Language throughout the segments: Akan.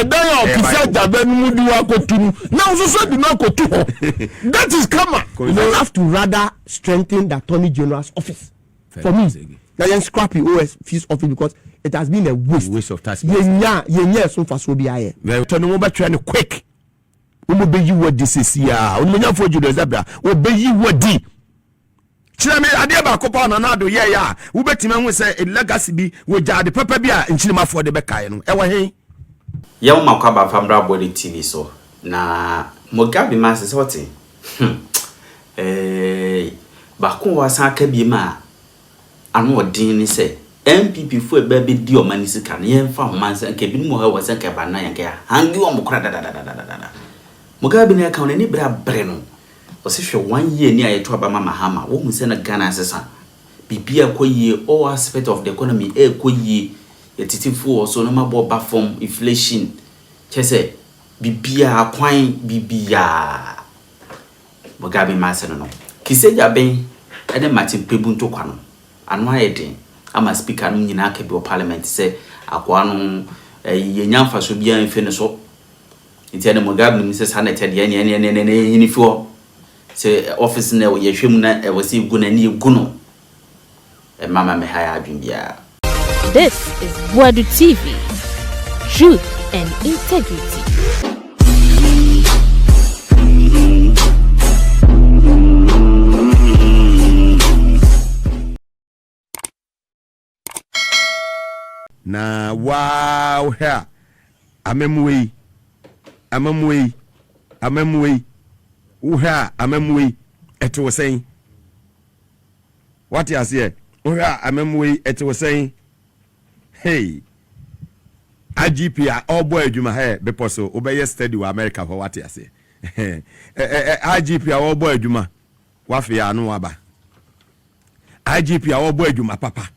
don't officer Jaben Mudu Akotu. Now, so do not go to her. That is karma. You have to rather strengthen the Attorney General's office. For me, that scrappy OS fees office because it has been a waste of tax. Yeah, so far so be I. Well, turn over trying quick. Be you what this is here. Umunya for you Zebra. Obey you what di. Chilame Adeba Copa Nanado, yeah. Ubetima will say a legacy be with the pepper beer and Chilima for the Beccaino. Ewa hey. Young Makaba from Brabody TV so. Na Mugabe Maase sorting. Baku was a cabima. And what Dean say. NPP for a baby deal maniscan, yen from months and cabin more was a cabana and care. Hang you on Mukrada. Mugabe ne account any bra breno. Was if 1 year near a trouble Mahama, woman send a Ghana assassin. Be a quay all aspect of the economy, a quay, a titty for so no more bafom inflation. Chese, be a quine, be a Mugabe Maase no. Kiseja ben, and then Martin Pebun to Quano. And why a day, I'm a speaker in Yinaka Parliament say, Aquano, a young for should be in finish up. It's a Mugabe Mrs. Hannah any for say office now, Yeshimna, I was even gonna need Guno. And Mama may hire Bimbia. This is Boadu TV. Truth and integrity. Na wow here. Amemwe. Uha amemwe. It was saying. What you say? Uha amemwe. It was saying. Hey. IGP all boy juma here because so obey steady with America for what you say. IGP all boy juma. Wafia no aba. IGP all boy juma papa.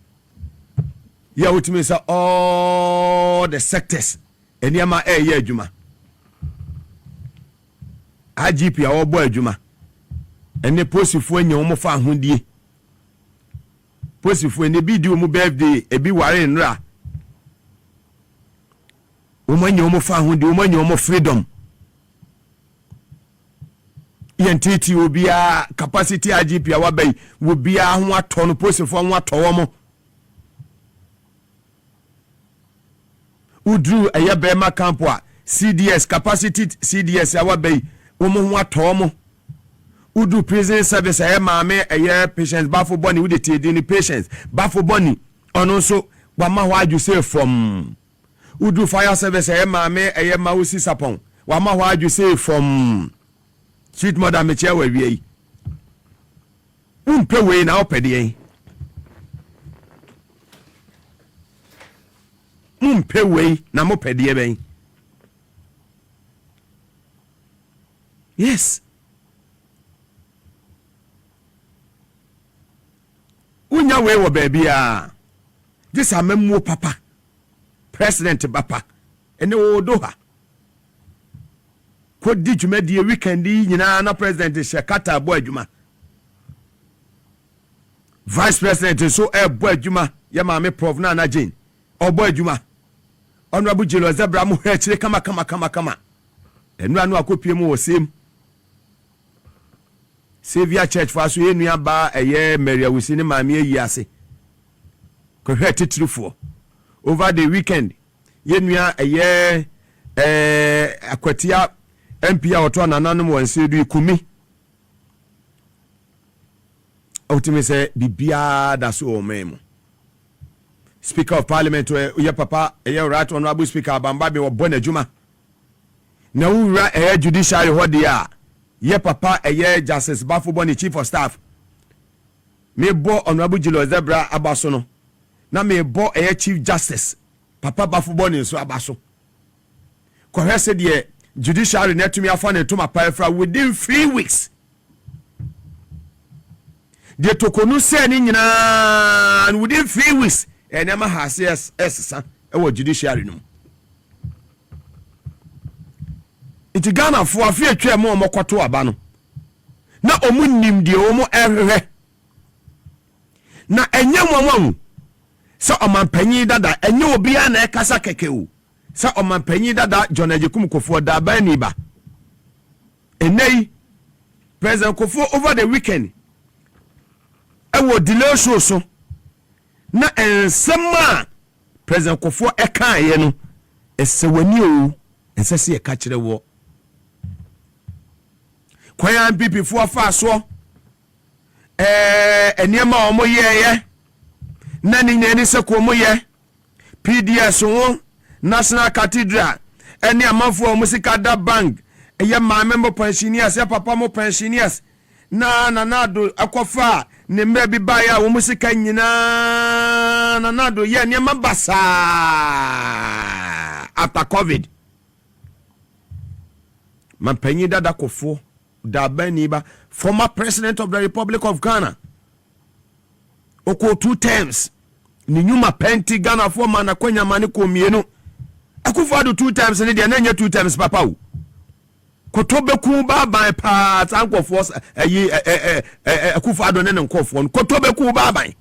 Yeah, which means all the sectors. And yama yeah juma. IGP all boy juma. And the post if when you almost found hundi. Post if when they be do my birthday, a be worrying ra. Woman you almost found hundi, woman you almost freedom. ENTT will be a capacity IGP awabe will be a what ton post if one what tomo. Udru a yabema campwa CDS capacity CDS awabe woman what tomo. Udu prison service a mame a year patients baffle bunny with the TD patients baffle bunny and also wama why you say from Udu fire service a mame a year mausi sapon wama why you say from sweet mother me chair we umpe we na opede umpe we na mopede ben yes unya we wo baby a this amemwo papa president papa ene wo doha ko di dwuma die weekend nyina na president shekata bo adwuma vice president so bo adwuma ya ma me prof na Jane obo adwuma honorable Jelo Zebra mu hekire kama enu anu akopie mu wo sem Savior Church for so enua ba eye Maria Wusini maame ayi ase ko hwete trufo over the weekend yenua eye akwatia NPP oto nananom wansedu ikumi otime se bibia da so omemo Speaker of Parliament we papa eye right honorable speaker Bambabe wo bona juma na wura eye judiciary hodi a ye papa eye Justice Bafuboni chief of staff me bo honorable Jelo Zebra abaso no na me bo eye chief justice papa Bafuboni so abaso ko hwese de judiciary netumi afane to mapafra within 3 weeks de tokonu se ni nyina within 3 weeks enema hase essa e judiciary no iti Ghana fo afi atwa mo mokoto aba no na omunnim de omo ehwe na enye mwamu so omanpanyi dada enye obi a na ekasa keke o sa omanpanyi dada John Ajekum Kofo da ba ni ba enei President Kofo over the weekend ewo delay show so na ensema President Kofo eka ye no esewani o ensese e ka kire wo kwaya NPP fo afa so eniema omo ye na ni nyani se ko mo ye PDS wo National Cathedral eni amanfo omo sika da bank eye ma member pensioners ya papa mo pensioners na do akofa ne mra bi ba ya omo sika nyina na do ye ni mabasa after COVID Mampanyi dada Kofo da baniba former president of the Republic of Ghana oko 2 times ni nyuma penti Ghana for man akwanya mane ko mienu Akufo-Addo 2 times ni de na nya 2 times papa wo kotobeku ba ban pa tankofo Akufo-Addo ne nkofo kotobeku ba ban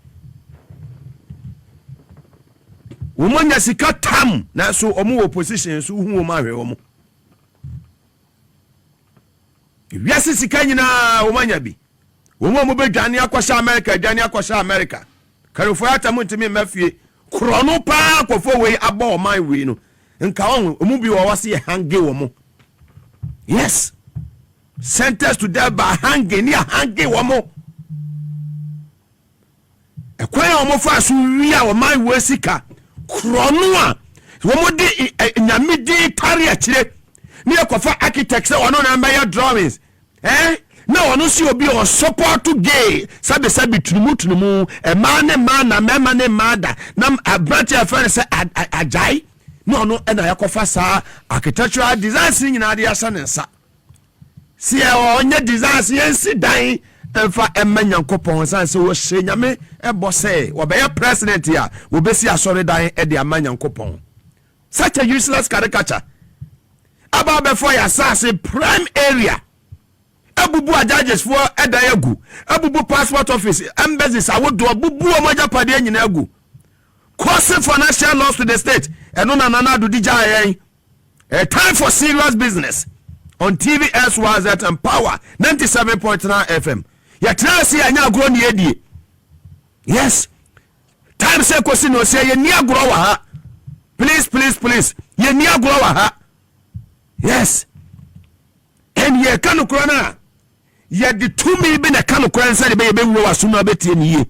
womonya sika tam na so omo opposition so hu o ma hwe omo wiase sika nyina womanya bi womo mo bedwane akwasha America dwane akwasha America karofo atamu ntimi mafie krono pa kofo we aba o man we no nka omu bi wo wase hange wo mo yes sentenced to death by hanging near hanging wo mo ekwan o mo fa so wi a o man we sika krono a wo mo de nyamedi tare a kire ne ekofa architects ono na mba drawings na ono si obi o support to gay sabe tunumu e man na mema ne mada na abranche afere se ajai no ono e na yakofa sa architectural design nyina de asa nensa si e onye design yensi dan emfa emanyankopon san se wo hye nyame ebo se wo be president ya wo be si asore dan e de amanyankopon such a useless caricature about before your sase prime area abubu judges for edayagu abubu passport office embassies awodo abubu omoja pade nyina agu causing financial loss to the state eno na do dija a time for serious business on TV SYZ and Power 97.9 FM ya trasi anya agro ni edie yes time say kosi no say ye ni agro wa ha please ye ni agro wa ha yes and ye kanu krona ye the 2 million be na kanu krona say be wo waso no betie ni ye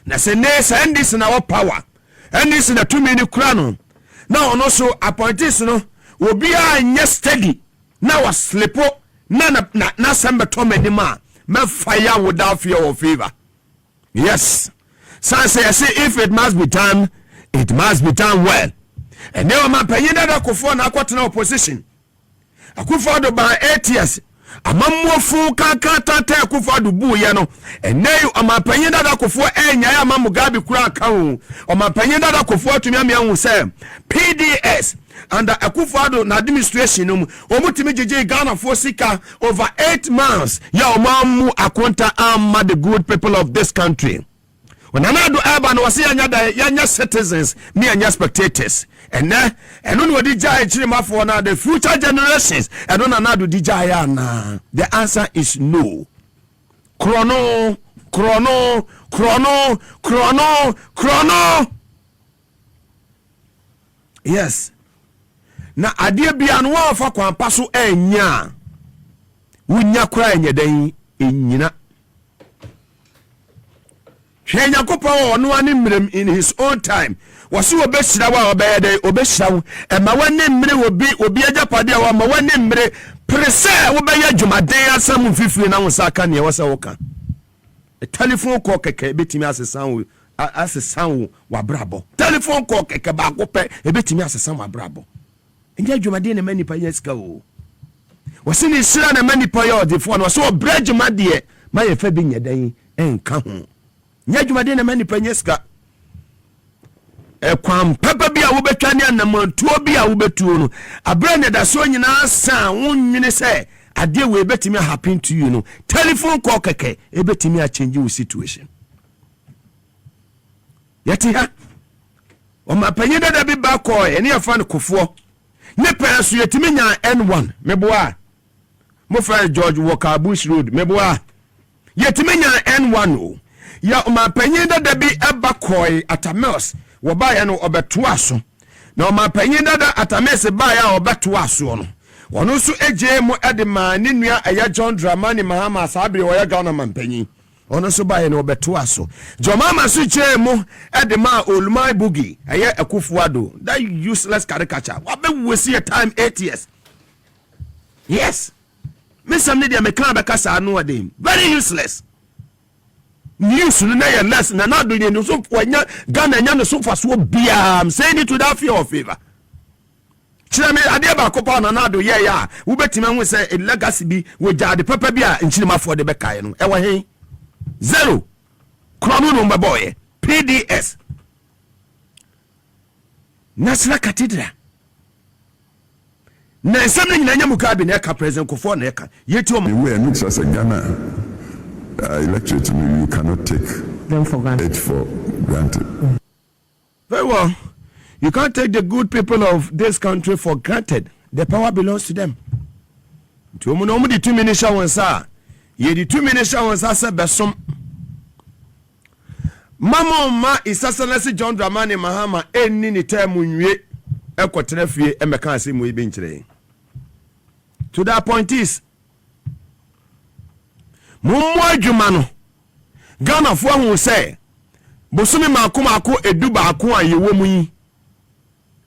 na se ne say this na our power and this na 2 million krona na ono so appointees no obi a nye steady na was slipo na sembe to medima me fire without fear or favor yes so say if it must be done well. And now my penina da Kofo na akwatena opposition Akufo-Addo by 8 years amamofo kakata ta Akufo-Addo bu ye no eney o ma penina da Kofo enya ya Mugabe kura aka ho o ma penina da Kofo atumi amia hu say PDS under Akufo-Addo na administration no omutimi jeje Ghana for sika over 8 months ya o mamu akonta amma the good people of this country. When anado aba no wase yanya citizens me anya spectators and no wodi jai chirimafo na the future generations and no anado dijai na the answer is no. Chrono yes na adie bia no wa fa kwampa so enya wunya kra enye dan enyina hwenya kopa ono ani mrem in his own time wasi obesira wa obeyede obesira e ma wani mre obi ajapade wa ma wani mre prese wo beya dwumaden asam fifiri na wonsa aka ne wasa woka telephone call keke betimi asesan wo wabrabo telephone call keke ba kope ebetimi asesan wabrabo enja dwumaden ne mani pa yeska o wasi ni sira na mani pa yo de fo no so bredwumade ma ye fa bi nyadan enka ho nya dwumade na mani panyeska kwam papa bia wo betwane anamantuo bia wo betuo no abra ne da so nyina sa wonwene se ade we betimi happen to you no telephone call keke e betimi a change your situation yeti ha ma panyin da bi ba ko ene ya fa no kofo ne pa so yetimi nya N1 meboa mo fra George Walker Bush Road meboa yetimi nya N1 o ya ma panyin da bi eba ko Atameos wo ba ya no obeto aso na ma panyin da Atameos ba ya obeto aso no wono so eje mo edema ne nua aya John Dramani Mahama sabre wo ya Ghana mampanyin ono so ba ya no obeto aso Jomama so che mo edema Olumai Bugi aya Akufuado that useless caricature wa be we see a time 8 years yes me some media me kan be kasa no adem very useless news no na ya less na na do ni so wanya Ghana nya no so fa so bia I'm saying it without fear of favor chirame ade ba kopa na do ye ya wo betima hu say a legacy bi wo jade papa bi a nchirima fo de be kai no e wo hen 0 krono no mbaboye PDS National Cathedral na nsɛm nyina nya Mugabe na ka president kofo na ka yeti o we are not as a Ghana electorate you cannot take them for granted. it for granted. Very well. You can't take the good people of this country for granted. The power belongs to them. To no the 2 minutes sir. Ye the 2 minutes sir besom. Mama ma isasanasi John Dramani Mahama eni ni temu nwe ekotere fie emeka ase mu ibe nkyere. To that point is mummo adwuma no Ghana fo hu say bosumi maako edu baako a yewo mu yi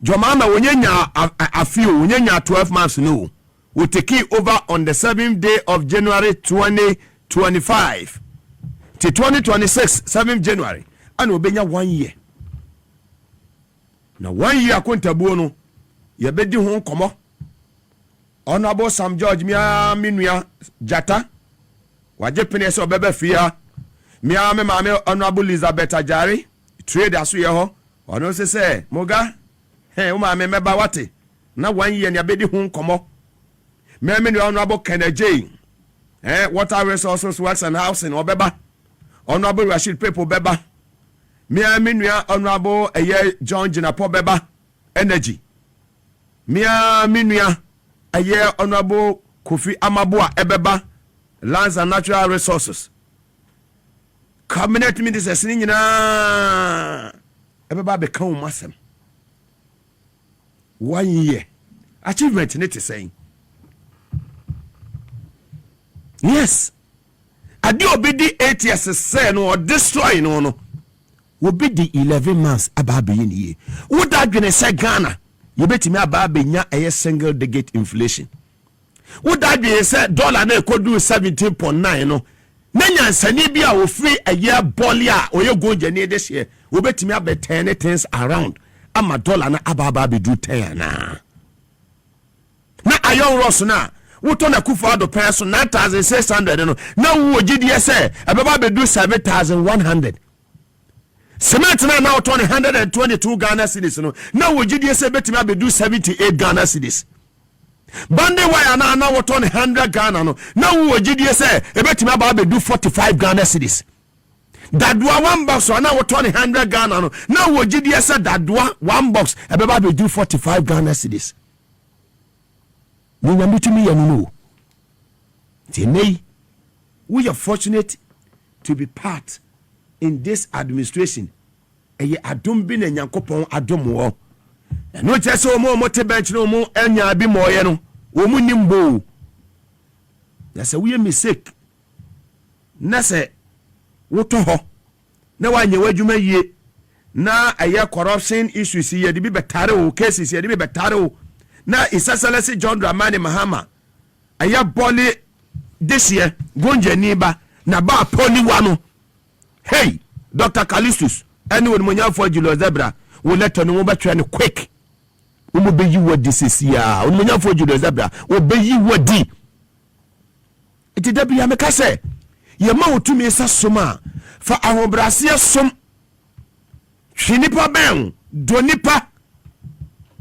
Jomama wonyenya afio wonyenya 12 months no will take over on the 7th day of January 2025 to 2026 7th January and obenya 1 year na 1 year akontabuo no ye bedi ho komo Honorable Sam George mia minua jata waje pene se obebe fia mia me mame Honorable Elizabeth Ajari trade aso ye ho ono se moga hey uma me meba wate na 1 year ne abedi ho komo me no Honorable Kennedy water resources works and housing obeba Honorable Rashid Pepo beba me nua Honorable John Jinapo beba energy me nua Honorable Kofi Amaboa ebeba lands and natural resources cabinet ministers ni nyina ebeba be kan masem 1 year achievement ne te saying yes ade obedi 8 years say no or destroy no obedi 11 months ababe ye wo da dwene say Ghana you betimi ababe nya a single digit inflation wo da dwene say dollar na ekodu 17.9 no nanya nsani bi a wo free a year bolia oye gonje ne this year wo betimi abe 10 things around ama dollar na ababe do 10 na ayon ross na woto na Kufuado peso 9600 no na wo gidie se abeba be do 7100 cement na woto 122 Ghana cedis no na wo gidie se betimi abedu 78 Ghana cedis bande wire na woto 100 Ghana no na wo gidie se ebetimi abedu 45 Ghana cedis dadua 1 box na woto 100 Ghana no na wo gidie se dadua 1 box abeba abedu 45 Ghana cedis Nina mitumi ya nuno. Tenei, we are fortunate to be part in this administration. Eye adom bi na Nyankopon adom wo. No chese o mo te bench no mo anya bi mo ye no. Wo mu nimbo. Ya se we mistake. Na se wo to ho. Na wa nye wadwuma yie. Na eye corruption issues ye de bi betare o cases ye de bi betare o. Na isasalasi John Dramani Mahama aya boli this year gonje niba na ba poni wano hey Dr. Callistus anyone munya for Julius Zebra will let no be try quick umu be you what this is ya munya for Julius Zebra will be you what di iti da bia meka se ye ma otumi esa soma fa ahobrase som hwinipa ben donipa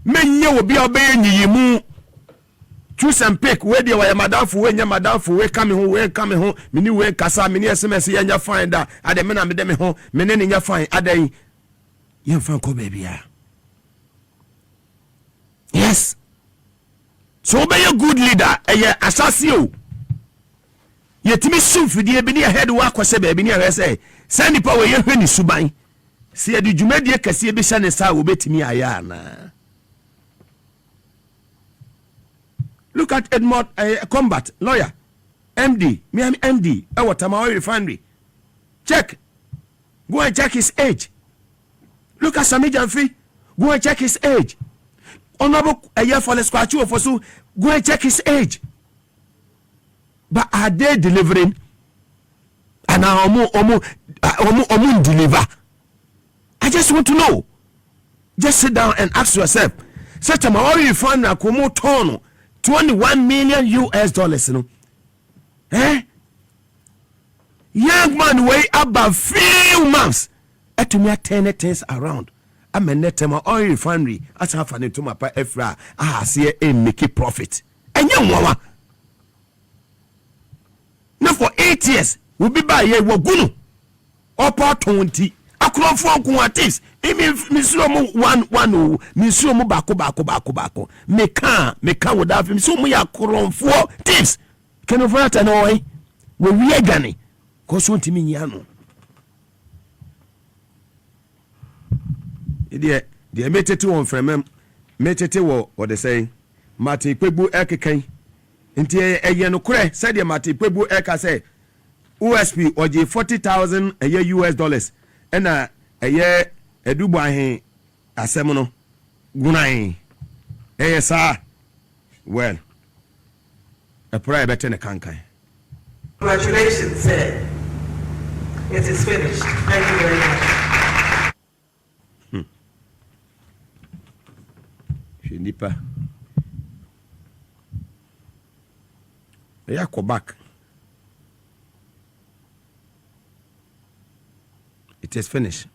menye obi obeye nyiyimu choose and pick we dey wa madamfo we nya madamfo we come ho mini we kasa mini SMS ya nya fine da ade me na me de me ho me ne nya fine adai ye fan ko baby ya Yes. So be a good leader. Assassin. Yetimi sumfidie bi ne head wa kwase ba bi ne say send the power ye hwani suban. Se ye di dwumadie kase bi hye ne sa wo betimi aya na. Look at Edmond Combat lawyer MD Miami MD Tamawa refinery. Check. Go and check his age. Look at Sami Jamfi. Go and check his age. Honorable a year for the squatch for so go and check his age. But are they delivering? And now omu deliver. I just want to know. Just sit down and ask yourself. Such a Maori refund na komo tono $21 million US, no? Eh? Young man way about few months. To me 10 things around. I'm a net my oil refinery. As I find it to my pa efra. I see a make it profit. And young woman. Now for 8 years, we'll be by a wagunu. Upper 20. I couldn't form quantities. It means one Misumu bako. Meka would have him so me a couldn't for tips. Can you find an oil? We are gani. Kosunti minyano. The metete on from metete what they say. Martin Pebu Ekeken. Inti a no kure said the Martin Pebu Eka say USP or $40,000 a year US dollars. And a year a Dubai a semono Gunai. Sir. Well, a prayer better than a cankai. Congratulations, sir. It is finished. Thank you very much. Nipa. Yeah, go back. It is finished.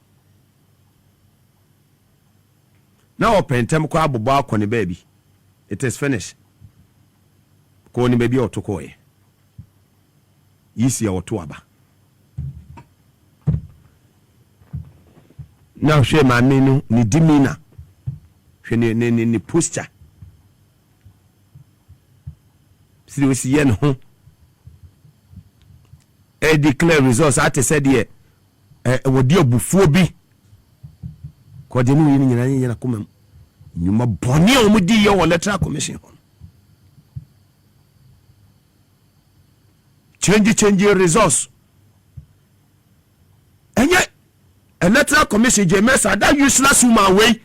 Now open time kwa bobo akoni baby. It is finished. Ko ni baby otokoye. Yisi ya oto aba. Now she ma menu ni dimina. Ni posture. See we see yen ho. Declare results at said here. Wodi obufuo bi. Ko de no yin nyina na komam. Nyuma boni o mudi ye wo electoral commission. Change results. Enye electoral commission je mesa that useless woman way.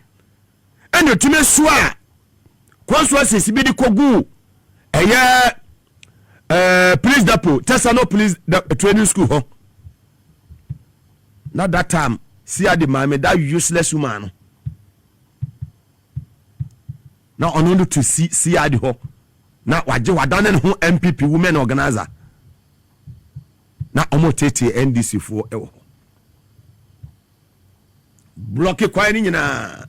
And you to me swear constituencies be the kogu police depot Tesano police training school huh? Not that time see the man that useless woman now on to see the ho now waje who NPP women organizer now omo tete NDC for block kwa ni nyina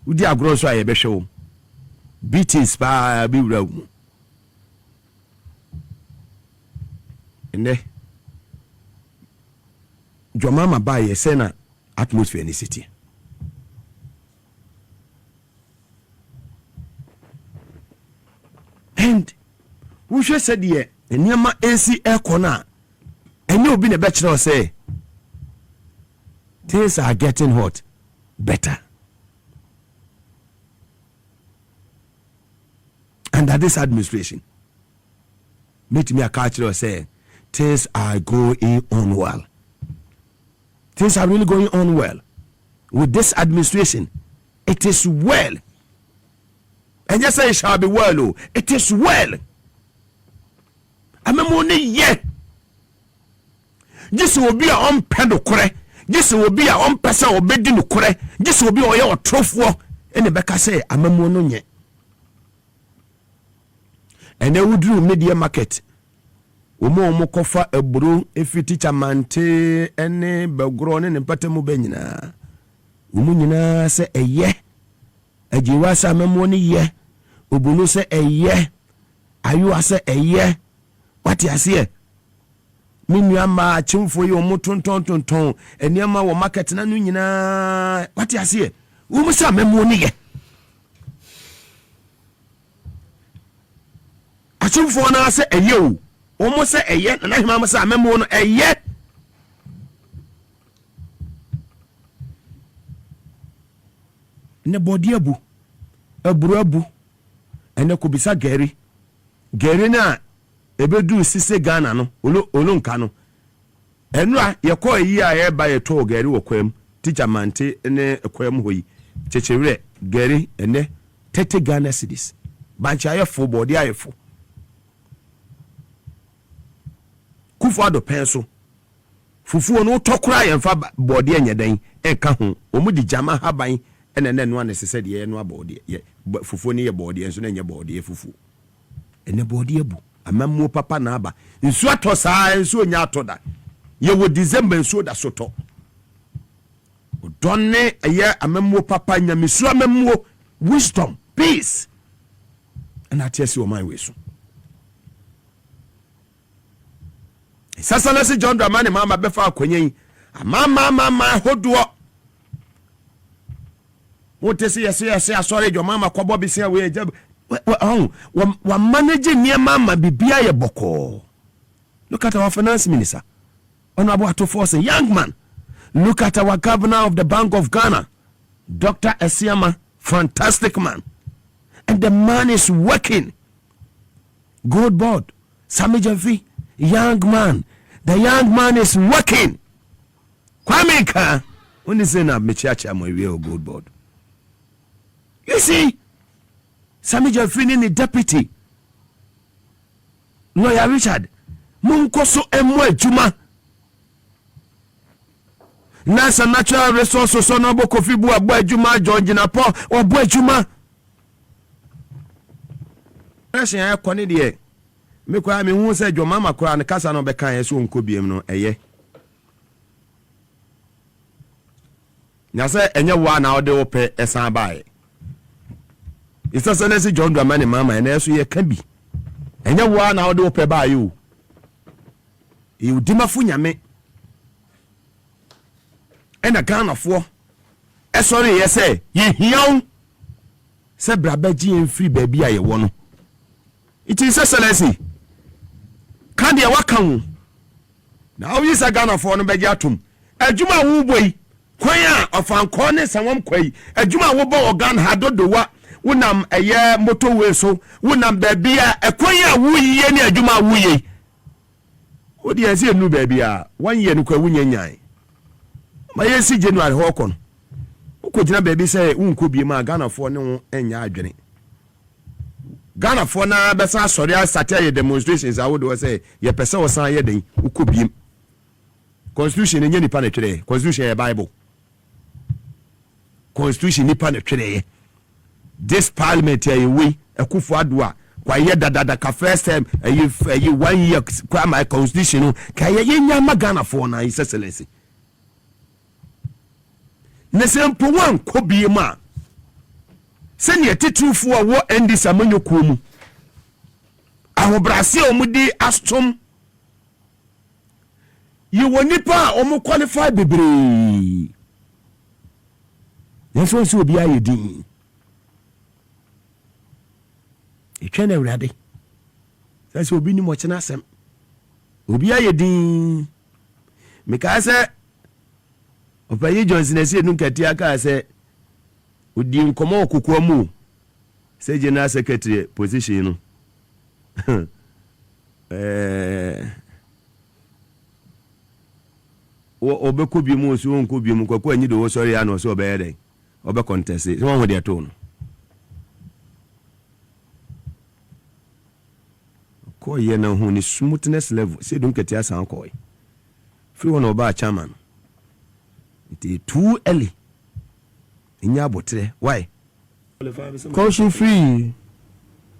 udi agro so aye be hwe beatings pa bi wura mu ene jomama ba ye se na atmosphere ni city and we should say the eniama AC ekona eni obi ne be kire say things are getting hot better. Under this administration, meet me a culture say things are going on well. Things are really going on well. With this administration, it is well. And yes, it shall be well. Oh, it is well. I'm a money, yeah. This will be our own pedocre. This will be our own person or bedding. This will be our trophy. And the baker say, I'm a money. And they would do media market. Omo kofa eburu efi teacher mante ene bagro ne mpatemu benyina. Omo nyina se eye. Ajiwa sa memo ni ye. Obunu se eye. Ayu ase eye. What ase? Minua ma chimfo yi omo tonton eniama wo market na nu nyina. What ase? Omo sa memo ni ye. chimfo na say eye o omo say eye na hima mo say amemo no eye ne body abu aburu abu ene ko bisa gari na ebedu sise Ghana no olonka no enura ye ko yi a ye ba ye to gari wo kwam teacher mante ne kwam hoyi chechewre gari ene 30 Ghana cedis bancha ye fo body ayefo Kufuado penso fufuo no tokura ye mfa body enyedan enka ho omudi jama haban ene no anesese de ye no body ye fufuo ne ye body enso na nye body ye fufuo ene body abu amammo papa na aba nsu ato saa nsu onya ato da ye wo December nsu da soto odonne ye amammo papa nyamisu amammo wisdom peace and atiesi o my way so sasa na se John Dramani mama befa akwanyen mama hoduo wotesi yesi asore jo mama kwabo bi se we wa manage near mama bibia ye boko. Look at our finance minister Honorable Boadu Force, a young man. Look at our governor of the Bank of Ghana, Dr. Esiama, fantastic man, and the man is working. Good board, Sami Javi, young man. The young man is working. Kwame Ka, when is in a Michacha Moyo good board. You see, Sami Javi ni deputy. Lawyer Richard, Munkoso Emwe Juma. Nasa natural resources so no Kofi Boadu Juma George Napo or Boadu Juma. Question I koni de. Me kwa me hu se jo mama kwa ne kasa no be kan yeso nko biem no eye. Nya se enye wa na ode ope esan bae. Isa se ne se John Dramani mama ene yeso ye ka bi. Enye wa na ode ope bae o. E udimafu nyame. Ena Ghana fo. E sorry ye say ye hiaw. Se brabaji en free baby aye wo no. It is excellency. Kan de waka hu. Na oyi sa Ghana fo no beji atom. Adwuma wo boyi. Kwan a ofanko ne sanwam kwai. Adwuma wo bo organ hadodowa. Wonam eye motorway so. Wonam baby a ekwan a wo yiye ne adwuma wo yi. Odi ese enu baby a 1 year no kwa wunye nyan. Ma yesi January ho kon. Ukojina baby say unko bi ma Ghana fo ne ho enya adwene. Ghana for na besa sorry start demonstrations I would say ye person was san ye den ukobiem. Constitution enye nipa na twere. Constitution ye Bible. Constitution nipa na twere. This parliament here we Akufo-Addo a kwa ye dadada ka first time you 1 year kwa my constitution ka ye nyama Ghana for na his excellency. Nesempo wan kobiem a senior titufo a wo endi samanyo komu ahobrase omudi astom you wonipa omo qualify bebre yeso so obi ayedin e twene wrade sase obi ni mo chena asem obi ayedin meka se Opayi Johnson ese nu kati aka se odi nkomo okukwa mu se general secretary position no obeko bi mu so onko bi mu kwakwa anyi do wo sorry ya no so obeyede obe contest se won ho de to no ko ye na hu ni smoothness level se dun kati asan ko free one oba chairman it is too early. Inya botre why caution free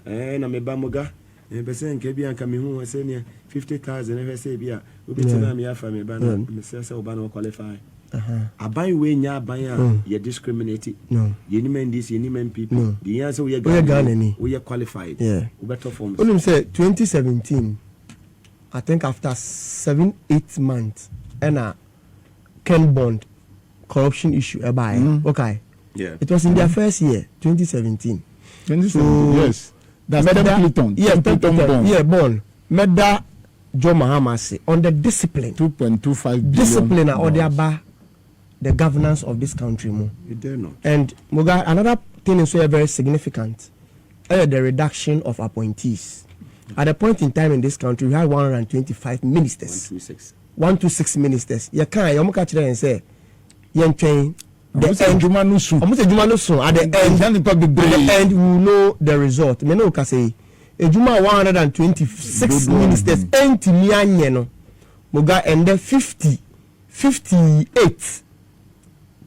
na me bamoga e bese nke bia nka me hu ase ne 50,000 e se bia obitina me afa me ba na me se oba na qualify aban we nya aban a ye discriminate ye ni mendis ye ni NPP the answer we Ghana ni we qualified we better forms only say 2017 I think after 7-8 months and Ken Bond corruption issue okay. Yeah. It was in their first year, 2017. So, yes. That's Templeton. Yeah, Templeton bond. Yeah, bond. Meda Joe Mahama say on the discipline. 2.25 billion. Discipline or the governance of this country more. And Muga, another thing is very significant. The reduction of appointees. At a point in time in this country, we had 125 ministers. 126 ministers. You can't. You can't and say, "You train." The end, at the end, we will know the result. Me no can say, "Ejuma 126 ministers." Enti mianye no, Muga and then 58.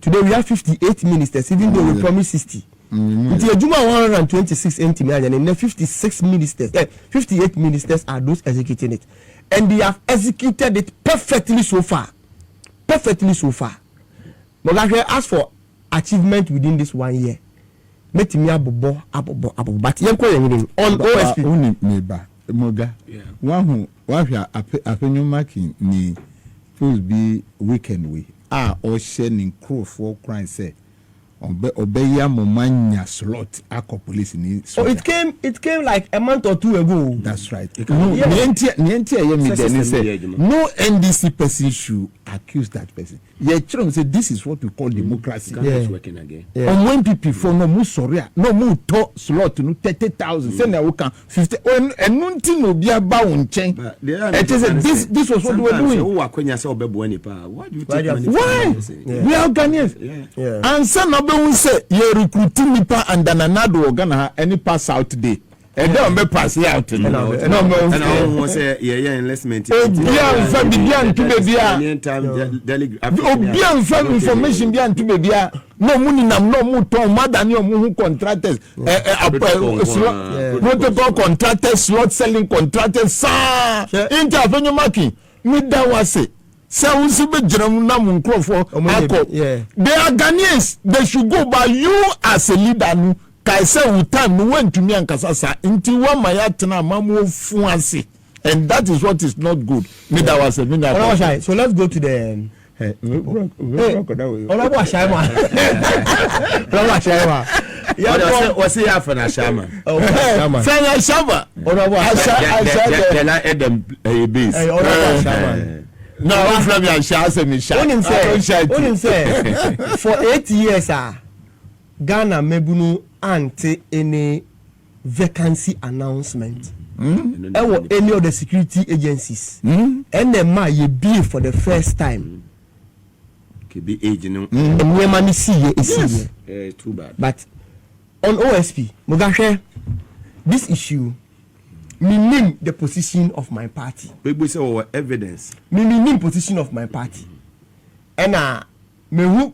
Today we have 58 ministers, even though we promised 60. It's Ejuma 126 enti mianye, and then 56 ministers, 58 ministers are those executing it. And they have executed it perfectly so far. Perfectly so far. But as for achievement within this 1 year, but on OSP. Moga. One who avenue marking ni supposed be weekend we or sharing crew for crime say. Obeya Momanya slot ako police ni. So it came like a month or two ago. That's right. No NDC person should accuse that person. Yeah, say this is what we call democracy. Working again. On when people for no more sorry, no more to slot no 30,000. Say na we can 50 and nothing no be about on chain. It is this was what we were doing. Why do you take money? Why? We are Ghanaians. And some we say you recruiting nipa and then another Ghana any pass out today. And don't be pass out. And I want say enlistment. Bien information bien to baby. No money nam no mu ton madam you mu contractors. Protocol contractors, slot selling contractors. Sa intervention marking. Me that was it. They are Ghanaians. They should go by you as a leader. Went to me and Kasasa until one mayatna mamu fuansi, and that is what is not good. So let's go to the. What's the after Shama? No, for 8 years, Ghana Mebunu ante any vacancy announcement. Any of the security agencies. And then ye be for the first time. Could be agent. Too bad. But on OSP, Mugashe, this issue. Me name the position of my party. We say our evidence. Me name position of my party. And me who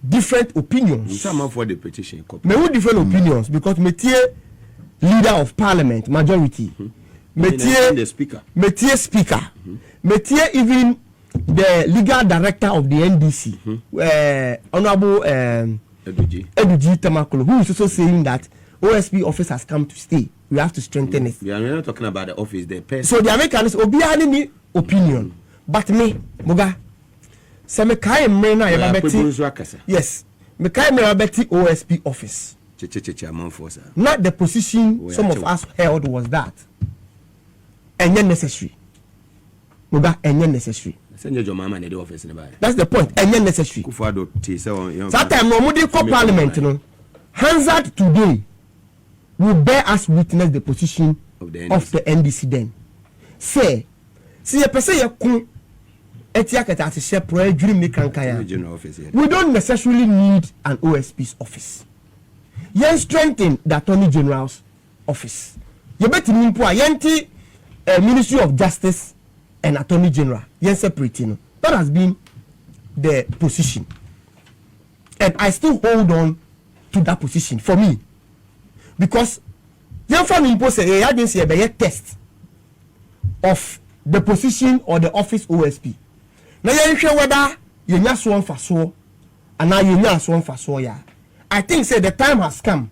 different opinions. Some for the petition. Me who different opinions because me tie leader of parliament majority. Me tie the speaker. Me tie speaker. Me tie even the legal director of the NDC. Honorable Eduji Tamakolo, who is also saying that OSP office has come to stay. We have to strengthen it. We are not talking about the office, the person. So the Americans obiani ni opinion. But me, Muga, se me kai mrena ya babeti. Yes, me kai mrena babeti OSP office. Not the position some of us held was that. And yet necessary. Muga, and yet necessary. That's the point. And yet necessary. That time no mudi for parliament, no. Hansard today will bear us witness the position of the NDC then. Say, see a person you come etiaketa to share project dream me kankaya. We don't necessarily need an OSP's office. Yen strengthen the Attorney General's office. You bet in Impua Yenti Ministry of Justice and Attorney General. Yen separating. That has been the position. And I still hold on to that position for me. Because young family impose a agency a test of the position or the office OSP. Now you sure whether you not so for so and now you not so for so yeah. I think say the time has come.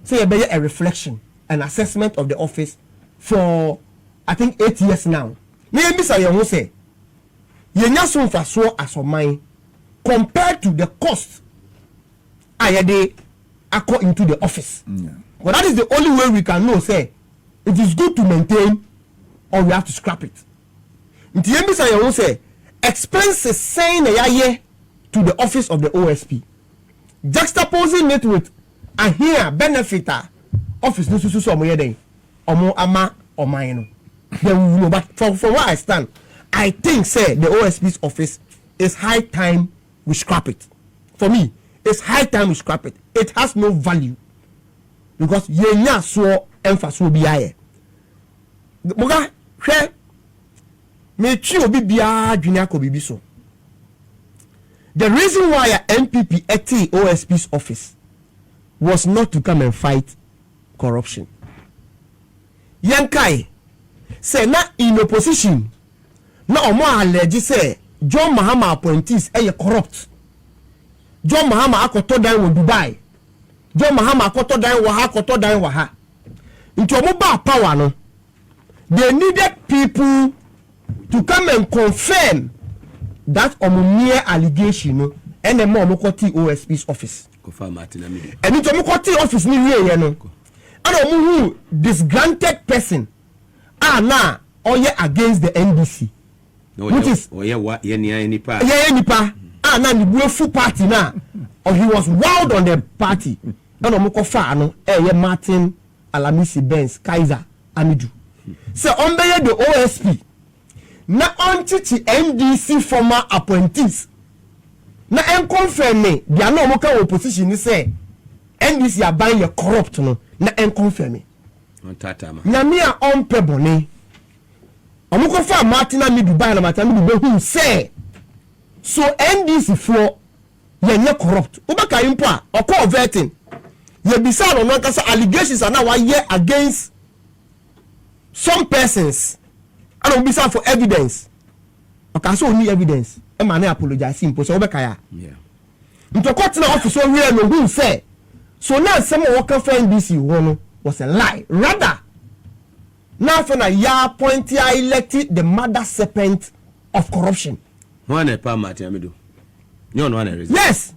Say a reflection, an assessment of the office for I think 8 years now. Maybe say you say you not so for so as of mine compared to the cost I had according to the office. But that is the only way we can know, say, it is good to maintain or we have to scrap it. Nti yemi say you say expenses saying a year to the office of the OSP. Juxtaposing it with a here benefiter office no so omo yeden omo ama oman no. Then we know, but from where I stand, I think say the OSP's office is high time we scrap it. For me, it's high time we scrap it. It has no value because yenya so emphasis will be higher. Moga hwe me chi obi bia dwene akobibi so. The reason why a NPP at OSP's office was not to come and fight corruption. Yankai say na in opposition na omo allege say John Mahama appointees corrupt. John Mahama akoto dan wo Dubai. John Mahama akoto dan wo ha akoto dan wo ha. Nti omo ba power no. They needed people to come and confirm that mere allegation no and the more mokoti OSP's office. And it's mokoti office ni we no. And who disgruntled person now or against the NDC. Which is nipa na the buefu party na or he was wild on the party. And omokofa no Martin Alamisi Benz Kaiser Amidu. So on the OSP na onti NDC former appointees na confirm me dia na omoka opposition ni say NDC aban ye corrupt no na confirm me on tata ma na me a on pebone omoko fa Martin na me Dubai na Martin me Dubai say so NDC for ye corrupt ubaka impo a okọ vetting ye bisa no no kasa allegations are now why against some persons. I don't be for evidence. Okay, so only evidence. A man apologize simple. So obekaya. Yeah. Into court na office so we no who say. So now some worker for NBC one was a lie. Rather, now for na ya point ya elected the mother serpent of corruption. One a palm Matiamido. No one reason. Yes.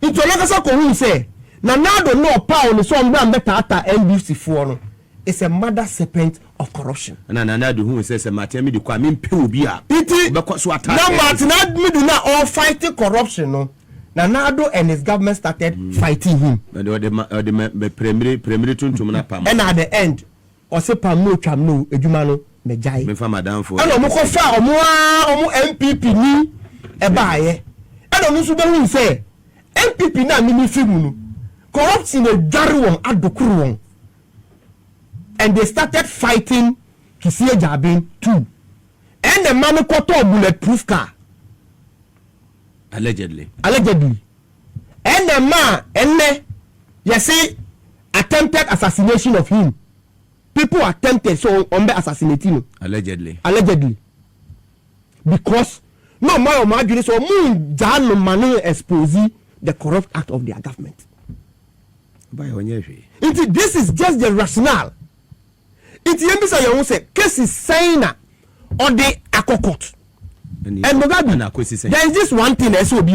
Into lokasa ko who say. Na now don't know power so am better at NBC for no. It's a mother serpent of corruption. And do who says a Martin do kwa min pe obi a. Iti because what now Martin do not all fighting corruption no. Nanado and his government started fighting him. And the primary tuntum na pam. And at the end, or say pam no tram no edwuma no me jai. Me fa madam for. And omo ko fa omo NPP ni e ba ye. And omo so be hu say NPP na mi fimu no. Corruption e dware won adokuru won. And they started fighting Kisie Jabin too. And the man got a bulletproof car. Allegedly. And the man, and you see, attempted assassination of him. People attempted so on the assassinating him. Allegedly. Because no more margin so moon Jan Manu expose the corrupt act of their government. This is just the rationale. It's Yembisa you say case is saying or the akokot. And Mugabe, there is this one thing that obi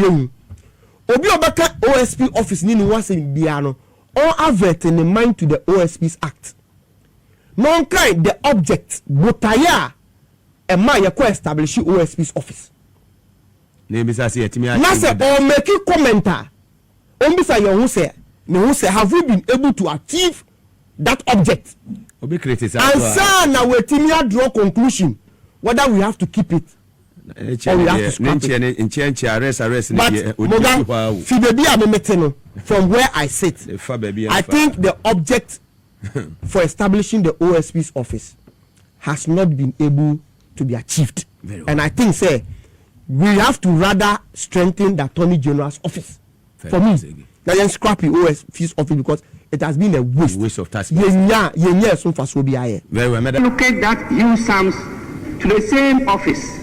obaka OSP office ni was in Biano or avert in the mind to the OSP's act. Non kind the object botaya a man you establish OSP's office. Nasa or make a commenter. Ombisa you say have we been able to achieve that object? And so now we draw conclusion whether we have to keep it or we have to scrap it. But from where I sit, I think the object for establishing the OSP's office has not been able to be achieved. And I think say we have to rather strengthen the Attorney General's office. For me, not scrap the OSP's office because it has been a waste of tax. Very well. Allocate that huge sums to the same office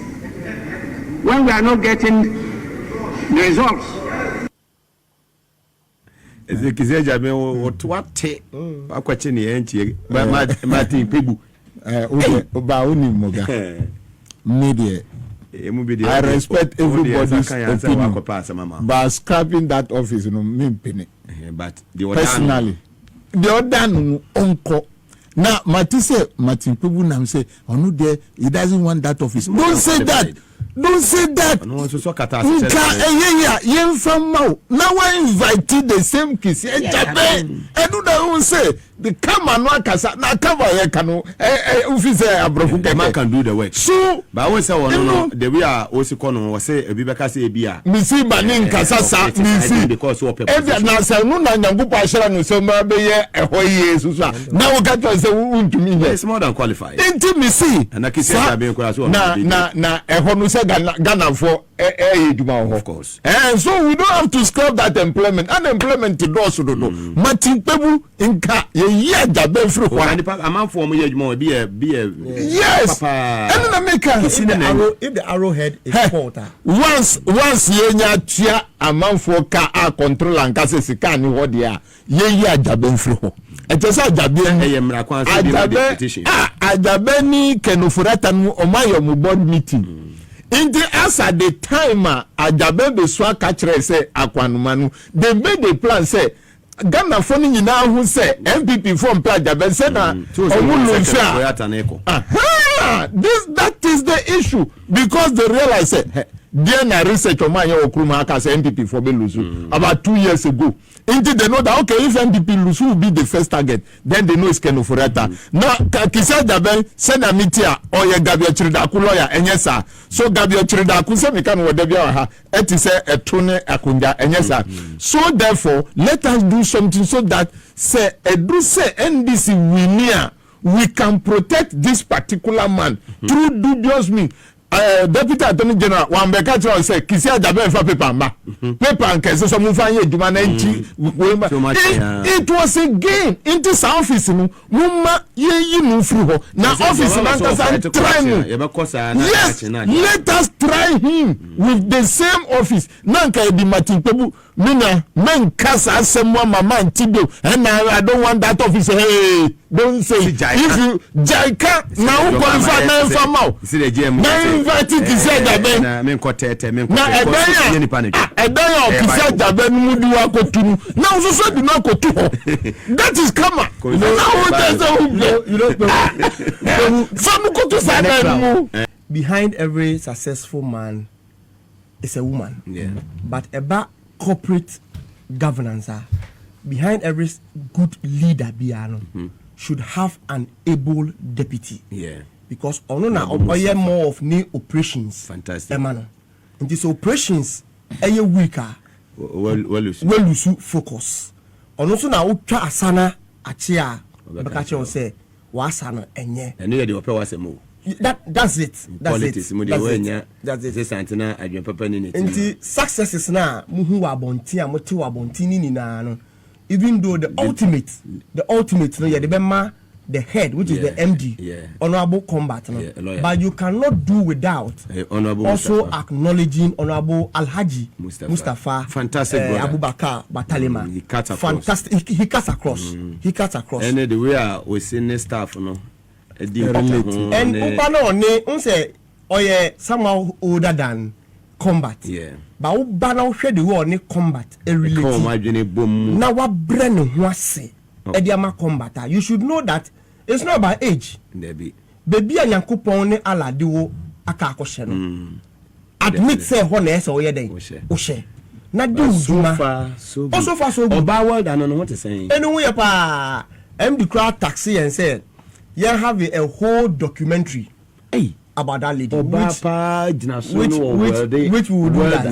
when we are not getting the results. I respect everybody's opinion, but scrapping that office, you know, me penny. But personally, the other no unko. Now, Martin Pebu Nam say, oh no, there he doesn't want that office. Don't say that. Don't say that. Now I invited the same kiss. And do that one say the camera no kasa na cover here cano officer abrofu the man can do the work. So but I won't say no the way I also kono was say ebi beka say ebia. Misi banin kasa sa misi because what people. If na say no na nyango pa shara no so ma be ye eho ye so so. Now we got to say untumi here. It's more than qualified. Intimacy. And I kiss ya be kwa so. Na eho no say Ghana for of course. And so we don't have to scrap that employment. Unemployment to do so do. Martin Pebu inka ye jabe free kwa. A man for me be a yes. And na make if the arrowhead is porter. Once ye nya tia a man for ka a control and ka se sika ni ho dia ye jabe free ho. E te say jabe mra kwan so be petition. Ajabe ni kenofurata no omayo mu board meeting. Inti as at the time Ajabe be swa kachre say akwanuma they made a plan say Ghana phone nyina hu say NPP from Ajabe say na that is the issue because they realize there na research on my okruma aka say NPP for be lose about 2 years ago. Inti they know that okay if NPP lose will be the first target then they know it's Kenofurata. Now Kisa Ajabe send a media or ye Gabio Chiridaku lawyer and yes sir. So Gabio Chiridaku say me can whatever ha et say a tune akunda and yes sir. So therefore let us do something so that say do say NDC we can protect this particular man through dubious means. Deputy Attorney General Wambeka Chao say Kisi Ajabe fa paper mba paper nke so mu fa ye djuma na nti it was a gain into sa office no mumma ye yi no free ho na office na nkasa try no yes let us try him with the same office na nka di Martin Pebu mina men kasa asemwa mama ntido and I don't want that office hey don't say if you jaika na who qualify na informal invited to say Ajabe na men kotete men kotete ni pane edaya okisi Ajabe numudu wa kotunu na so do not kotu ho that is karma you know behind every successful man is a woman but about corporate governance behind every good leader should have an able deputy because onona more of new operations fantastic and these operations weaker well focus also na utwa asana achia bakache say wasana enye eno ye de ope wasemo that's it that's it santina adwen papa ni nti successes na muhu wa bonti a mote wa bonti ni na no even though the ultimate no ye de bema the head which is the MD honorable combat no but you cannot do without also acknowledging honorable Alhaji Mustafa fantastic Abubakar Batalema fantastic he cuts across and the way we senior staff no and upano ne unse oye somehow older than combat but ubana hwe the war ne combat relate na wa brand ho ase ediama combat you should know that it's not about age baby anyankopon ne aladewo aka akoshe no admit say ho na ese oye den o she na do zuma so far so good oba world and no what is saying anyway pa the crowd taxi and said you have a whole documentary about that lady which we will do that.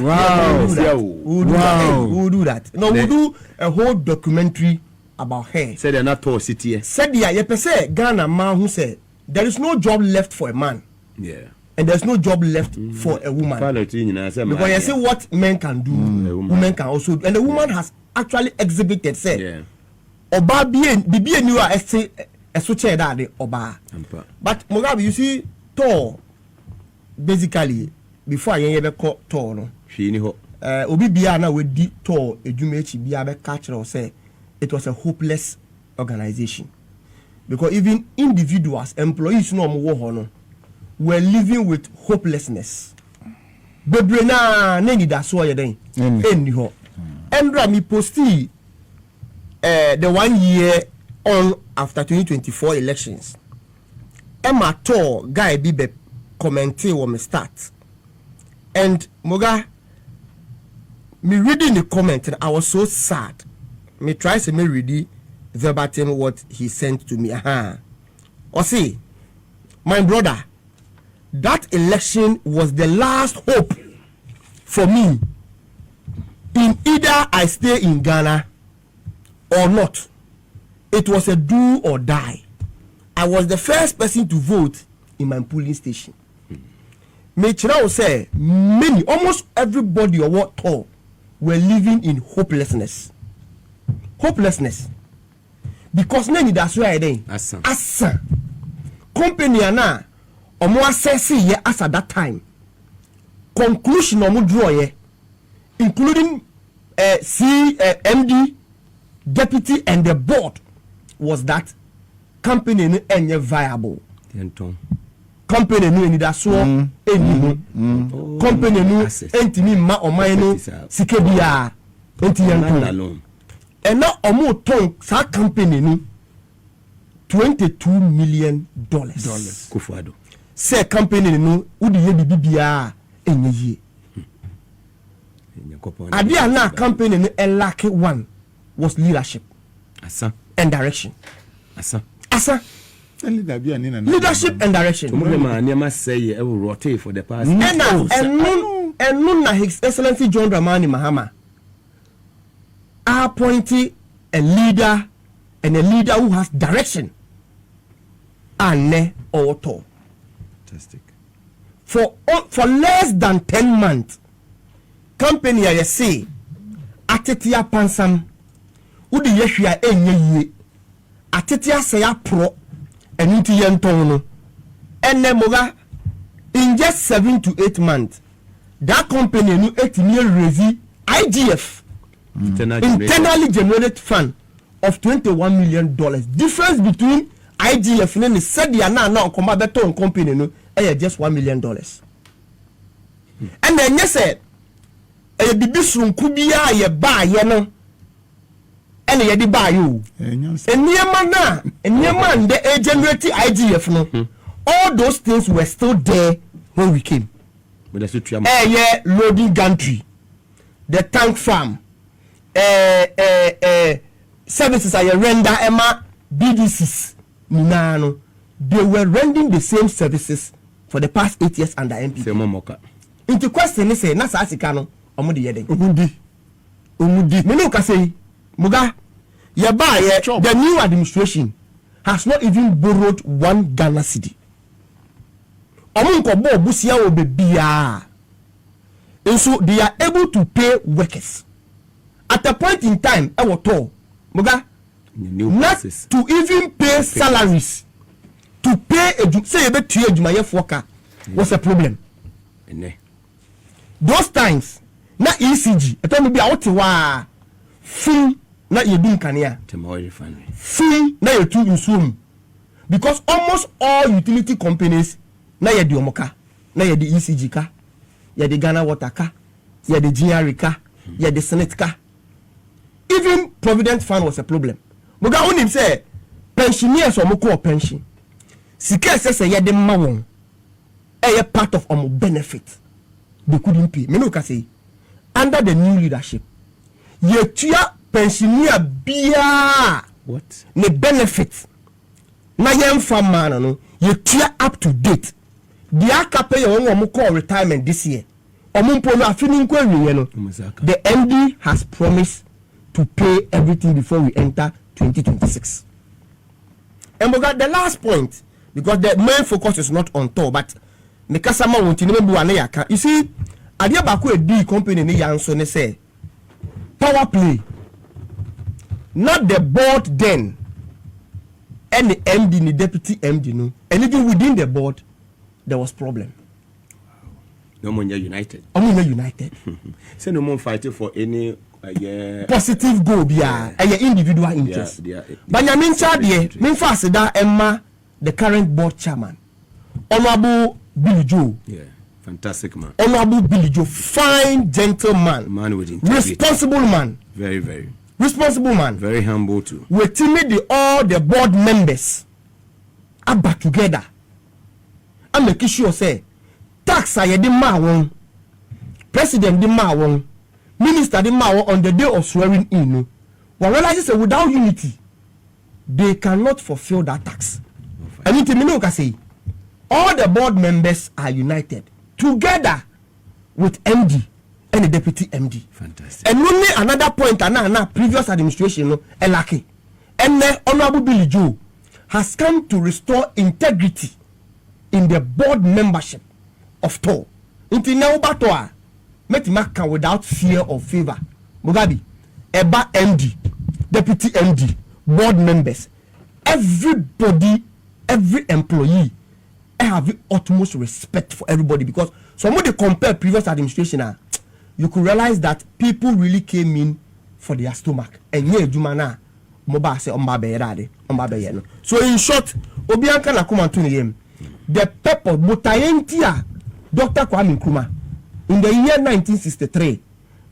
We will do that. No, we do a whole documentary about her. Said they're not poor city. Said yeah, Ghana man who said there is no job left for a man. And there's no job left for a woman. Because you see what men can do, women can also do. And the woman has actually exhibited said Oba bibi enu a ese esoche da de Oba. But Mugabe, you see Tor basically before yen be call Tor no hwe ni ho obi bia na we di Tor edwuma echi bia be catch or say it was a hopeless organization because even individuals employees no mo wo ho no were living with hopelessness bebre na ni da so ye den eni ho endra mi posti the 1 year on after 2024 elections. Emma to guy be commenting on me start. And Moga, me reading the comment, and I was so sad. Me try to me read verbatim what he sent to me. Or see, my brother, that election was the last hope for me. In either I stay in Ghana or not. It was a do or die. I was the first person to vote in my polling station. Mechira will say many, almost everybody or what all were living in hopelessness. Hopelessness. Because many that's why then. Asa. Company na omo assess ye as at that time. Conclusion omo draw ye, including MD, deputy, and the board, was that company no enye viable. Company no eni da so eni no. Company no entimi ma oman no sike bia enti yanto. And now omo ton sa company no $22 million. Kufuado. Say company no udi ye bibia enye ye. Adia na company no lack one was leadership. Asa. And direction. Asa. Leadership and direction. Never say e will rotate for the past. And na His Excellency John Dramani Mahama appointed a leader, and a leader who has direction. And auto. Fantastic. For less than 10 months, company I say atetia pansam udi yehwia enye yie atetia say apro enu ti yenton no enne moga in just 7 to 8 months that company no etimi raise IGF internally generated fund of $21 million. Difference between IGF and said ya na okoma beto company no just $1 million. And then you said e bibi sunku bia ye ba ye no ene ye di ba you eniyama the generate IGF no all those things were still there when we came. Loading gantry, the tank farm, services are render Emma BDCs Minano. They were rendering the same services for the past 8 years under NPP. Into question is say nasa asikano omudi yede. Umudi. Menu ka say muga the new administration has not even borrowed one Ghana cedi. Omunko bo busia obebia. And so they are able to pay workers. At a point in time, muga not to even pay salaries. To pay say ebe to ejuma worker was a problem. Those times na ECG eto me bia wote wa free na yedun kania free na yetu insum because almost all utility companies na yedi omoka na yedi ECG ka yedi Ghana Water ka yedi GR ka yedi Senate ka. Even Provident Fund was a problem. Muga onim say pensioners omoko pension sika say yedi ma won part of benefit. They couldn't pay. Me no ka say under the new leadership, ye tua pensioner bia what ne benefit na yem farmer no ye tua up to date. Dia ka pay your call retirement this year. Omumpo no afini nko awie no. The MD has promised to pay everything before we enter 2026. And we got the last point because the main focus is not on top, but me kasama wonti ne bu ane yaka. You see, adia ba ko edi company ne yanso ne say power play. Not the board then. And the MD, the deputy MD no. And even within the board there was problem. No more united. United. Say no more fighting for any positive goal bia individual interest. But ya mincha de minfa seda Emma the current board chairman. Honorable Billy Joe. Yeah, fantastic man. Honorable Billy Joe, fine gentleman. Man with integrity. Responsible man. Very, very. responsible man. Very humble too. We timid all the board members are back together. And make sure say tax are the ma president the ma minister the ma on the day of swearing in. Well, realize say without unity, they cannot fulfill that tax. Anything you can say, all the board members are united together with MD and the deputy MD. Fantastic. And only another point, and previous administration, Elaki, and the Honorable Billy Joe has come to restore integrity in the board membership of TOR. Until now, Batoa, make Maka without fear or favor. Mugabe, Eba MD, deputy MD, board members, everybody, every employee, I have the utmost respect for everybody, because somebody compare previous administration, you could realize that people really came in for their stomach. And yeah, Jumana, Moba say no. So in short, Obianka na kuma tuni the purpose Botayentia, Dr. Kwame Nkrumah, in the year 1963,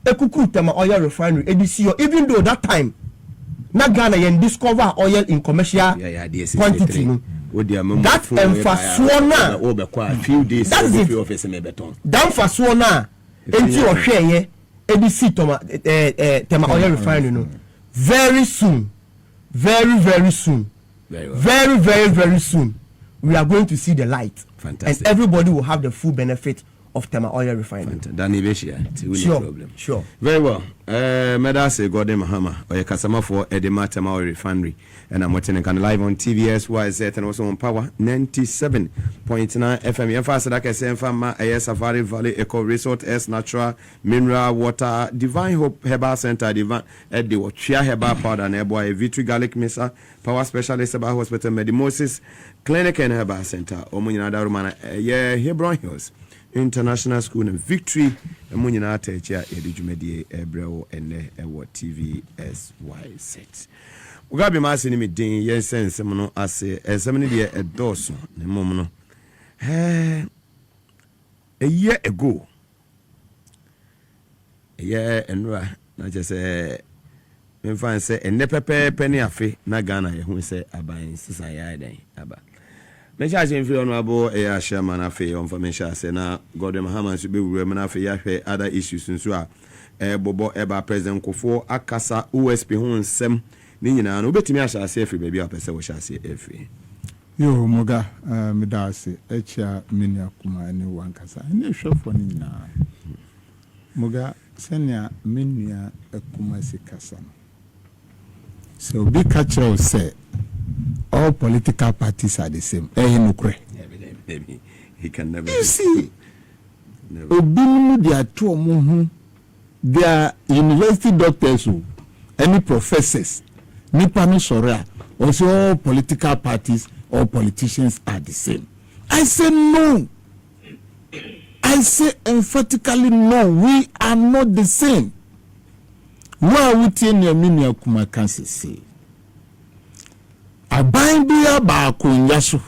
Ekuku Tema Oil Refinery, EDCO, even though that time, na Ghana yen discover oil in commercial quantity. That emphasizona a few days that emphasizona enti o hwe ye EDC Tema Oil Refinery no very soon, very soon, very soon we are going to see the light. Fantastic. And everybody will have the full benefit of Tema Oil Refinery. Sure. Very well. Medase Gordon Mahama, or your customer for Edema Tema Oil Refinery, and I'm watching live on TVS YZ and also on Power 97.9 FM. You faster like I say, Fama, Safari Valley, Eco Resort, S Natural, Mineral Water, Divine Hope Herbal Center, Divine Eddie, Chia Herbal Powder, and Airboy, Vitri Garlic Mesa, Power Specialist about Hospital Medimosis, Clinic and Herbal Center, Omunada Romana, Hebron Hills International School and Victory, and Munina Techa, Edijumedi, Ebreo, and Ewa TVSY set. Mugabe Maase ni midin yes sense mono ase esemene de edoso ne momo a year ago enra na je say me fan say enne pepe ne afe na Ghana ye hu say aban sisa ya den aba me sha je mfi honorable ya chairman afe on information say na Gordon Mahama so be wure me na afe ya hwe other issues nso a bobo eba president Kofo akasa OSP hu nsem ni nyina no betimi ahya ase afri baabi a pese wo hya ase afri yo moga medase echa minia kuma ani wankasa ni hwefo ni nyina moga senia minia akuma sikasa so be catcher say all political parties are the same nukre he can never you see obimu dia to omo they are university doctors any professors nipa no sorry also all political parties or politicians are the same. I say no. I say emphatically no, we are not the same. Why would you mean kuma kanse say aban bia ba ko nyaso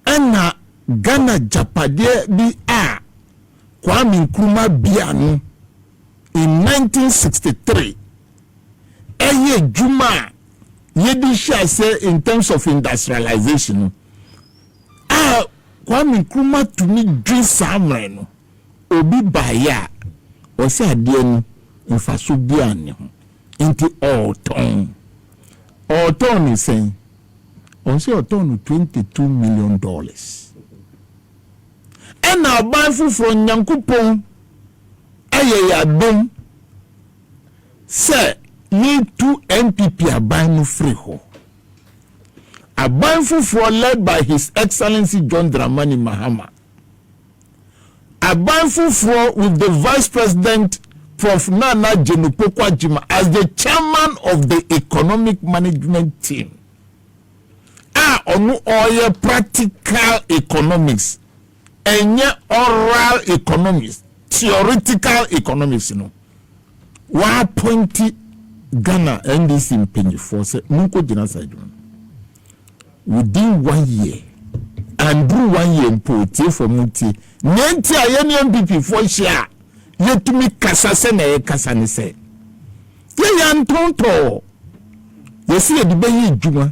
ana Ghana japade bi a Kwame Nkrumah bia no in 1963 eye juma yedi sha say in terms of industrialization Kwame Nkrumah to me dream samre no obi baya o say ade no mfaso bia ne ho enti all ton is saying on say ton $22 million and na ban from Nyankopon eye ya dom say need to NPP aban no free ho aban for led by His Excellency John Dramani Mahama aban for with the Vice President Prof Nana Jenupokwa Jima as the chairman of the economic management team onu oil practical economics enye oral economics theoretical economics no wa pointi Ghana NDC mpenyi force munko jina side within 1 year and through 1 year mpotie for muti nenti ayeni NPP for share yetumi kasa se na ye kasa ni se ye ntonto ye si ye de be yi djuma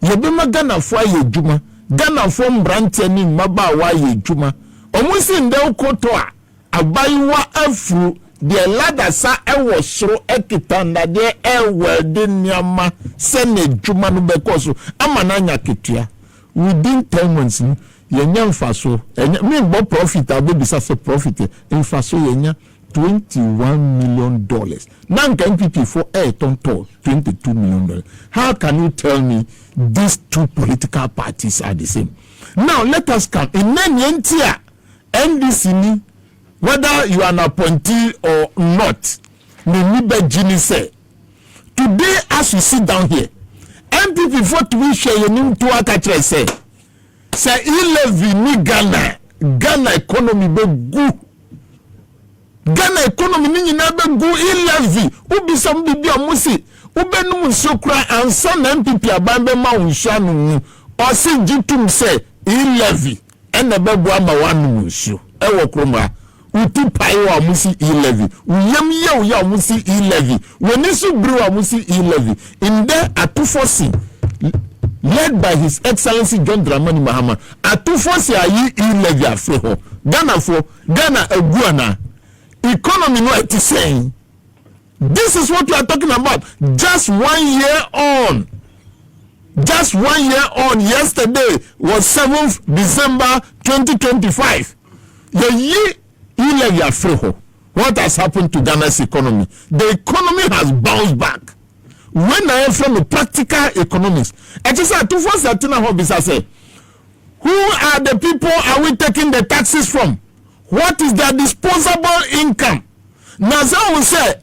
ye be ma Ghana fo aye djuma Ghana fo mbrante ni maba wa aye djuma omu si nde okoto a abayiwa afuru de lada sa ewo soro ekitanda de ewe de nyama se ne djuma no be koso amana nya ketua within 10 months yenya mfaso me bo profit abebisa se profit mfaso yenya $21 million. Now NPP for tonto $22 million. How can you tell me these two political parties are the same? Now let us come in Nenyentia NDC, whether you are an appointee or not. Say today as we sit down here, NPP for to we share your to akatre say 11 ni Ghana economy be good. Ghana economy ni nyina be go 11 ubi some bibi amusi ubenu nsokra ansa na NPP abambe ma unhwa no o se gitum se 11 ene be bo ama wanu nsu e wo kroma utu pai wa amusi 11 uyam ye uya amusi 11 woni su bru amusi 11 in there atufosi led by His Excellency John Dramani Mahama atufosi ayi 11 afreho Ghana aguana economy no it is saying. This is what we are talking about. Just 1 year on. Just 1 year on. Yesterday was 7th December 2025. What has happened to Ghana's economy? The economy has bounced back. When I am from the practical economics, I just said, who are the people are we taking the taxes from? What is their disposable income? Now, so we say,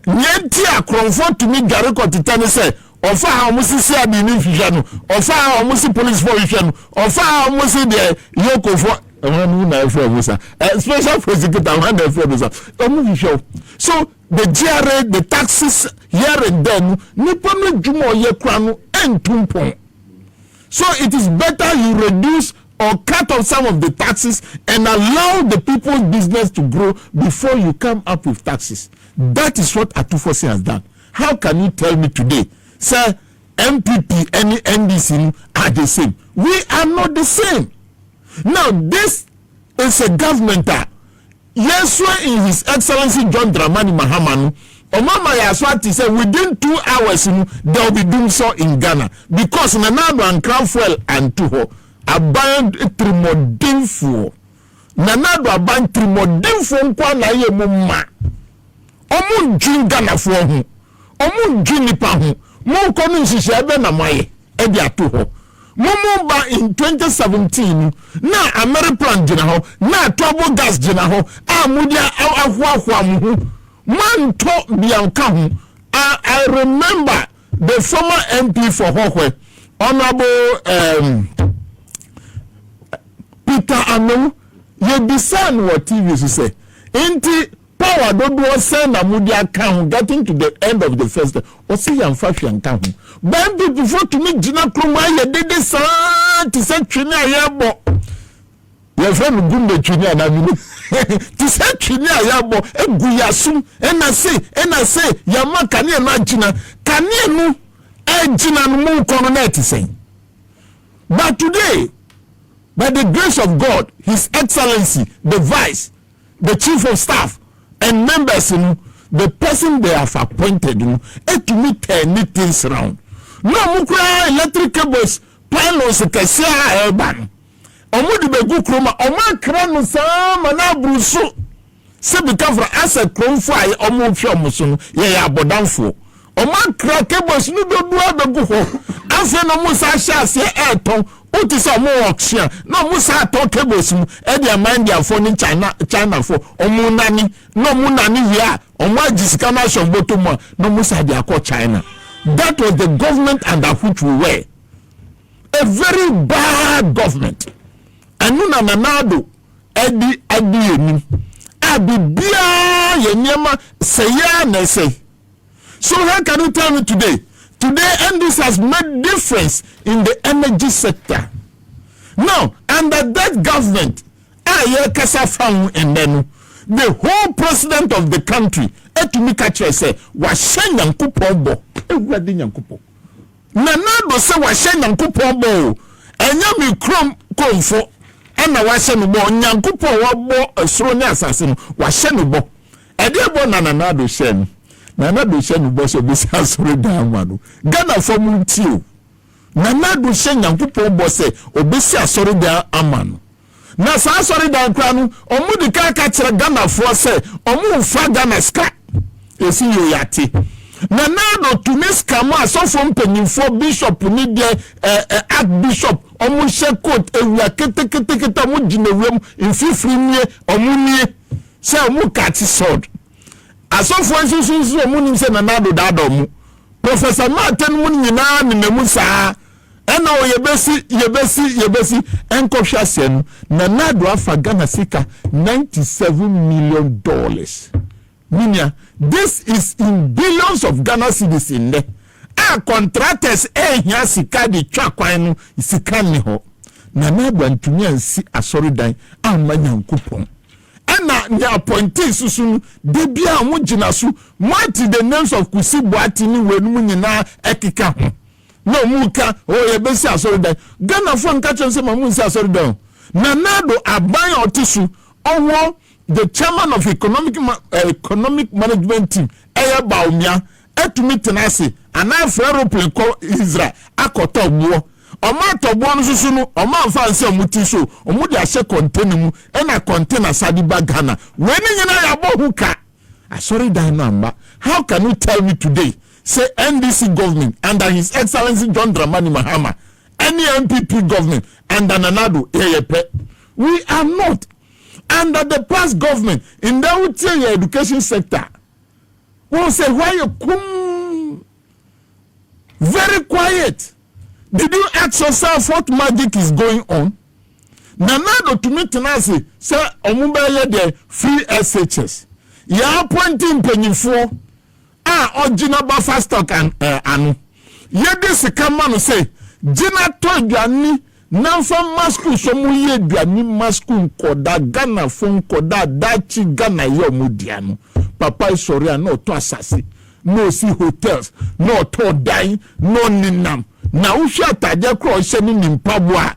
Nyenti akronfo to me Gariko Titani say, Ofa Hamusi say Adini Fishanu, Ofa Hamusi police for Fishanu, Ofa Hamusi the Yoko for special prosecutor. So the GRA, the taxes here and then, Nippon Jumo Yekranu and Tumpon. So it is better you reduce or cut off some of the taxes and allow the people's business to grow before you come up with taxes. That is what Atufosi has done. How can you tell me today, sir, NPP and NDC are the same? We are not the same. Now, this is a government that, yes, in His Excellency John Dramani Mahama, Omama Yaswati said within 2 hours there will be doing so in Ghana because Nanado and Cranwell and Tuho aband trimodinfo Nanado aband trimodinfo nkwa na ye mumma omu njin Ghana fo ho omu njin nipa ho mo ko no nhihye ebe na maye e dia to ho momo ba in 2017 na American gina ho na turbo gas gina ho amudia ahwa mu man to bianka ho. I remember the former MP for Hohwe, Honorable Peter Anu, you design what TV say. Inti power don't was send a mudia account getting to the end of the first day. Or see young fashion account. But before to me, Gina Kruma, you did the sun to say Trina Yabo. Your friend Gunde Trina, I mean, to say Trina Yabo, and Guyasum, and I say, Yama can you imagine? Can you know? And Gina no coronet saying. But today, by the grace of God, His Excellency, the Vice, the Chief of Staff, and members, the person they have appointed, to me turn things around. No, Mukra electric cables, pylons, Cassia, Urban. Omudi begu kroma, Oma kranu sama na brusu. Sebi kafra asa kromfa ya omu fia musunu, ya abodanfo. Oma kra cables nudo dua begu ho. Afe no musa shasi ya eton. Uti sa mo auction no musa to cables mu e dia mind dia for ni China for omu nani no mu nani here omu ajisika na shop botomo no musa dia ko China. That was the government under which we were. A very bad government. Anuna nanado edi eni abibia yenyama seya na say. So how can you tell me today? Today, NDC has made difference in the energy sector. Now, under that government, kasa found and then the whole president of the country etumi ka kire say wa hye nyankopon bo ewurade nyankopon Nanado say wa hye nyankopon bo enya mi krom konfo ena wa hye no bo nyankopon wa bo esoro ne asase no wa hye no bo ede bo nanado hye no nanado hye no bo so bi asoro dan ma no Ghana fom tio nanado hye nyankopon bo say obesi asoro dan ama no na sa asoro dan kra no omudi ka kire Ghana fo say omu fa Ghana ska esi yo yate nanado tunis kama so from penyimfo bishop ni de archbishop omu hye coat ewia kete mu ginewem mfifiri nie omu nie se omu kati sword asofo nsusu omu nim se nanado dado mu professor Martin mu nyina ne memu saa ena o yebesi enkohwa sen nanado afa Ghana sika $97 million. Minya, this is in billions of Ghana cedis in there. Contractors here sika di twakwan no sika ni ho. Nanado antumi ansi asori dan amma nyankopon. Ena the appointees susu de bia mo gina so what the names of Kusi Boatu ni wenu nyina ekeka ho. No muka o yebesi asori dan. Ghana fo nka chense ma mu nsi asori dan. Nanado aban otisu owo the chairman of economic management team Eya Baumia etumi tenase ana aeroplane ko Israel akota obo oma tobo no susu no oma fanse omuti so omudi ahye container mu ena container sadiba Ghana weni nyina ya bohuka asori dan no amba. How can you tell me today say NDC government under His Excellency John Dramani Mahama any NPP government under Nanado eyepe? We are not. Under the past government in the education sector, we say why you come very quiet. Did you ask yourself what magic is going on? Nanado to me tenasi say omubele de free SHS. Ya appointing penyifo original buffer stock and anu. Ye this come say Gina told you Nanfa masku somu ye duani masku nkoda Ghana fon nkoda dachi Ghana ye omudiano papa isoria no to asase no si hotels no to dine no ninam na uhwa taje kro hye ni nimpabwa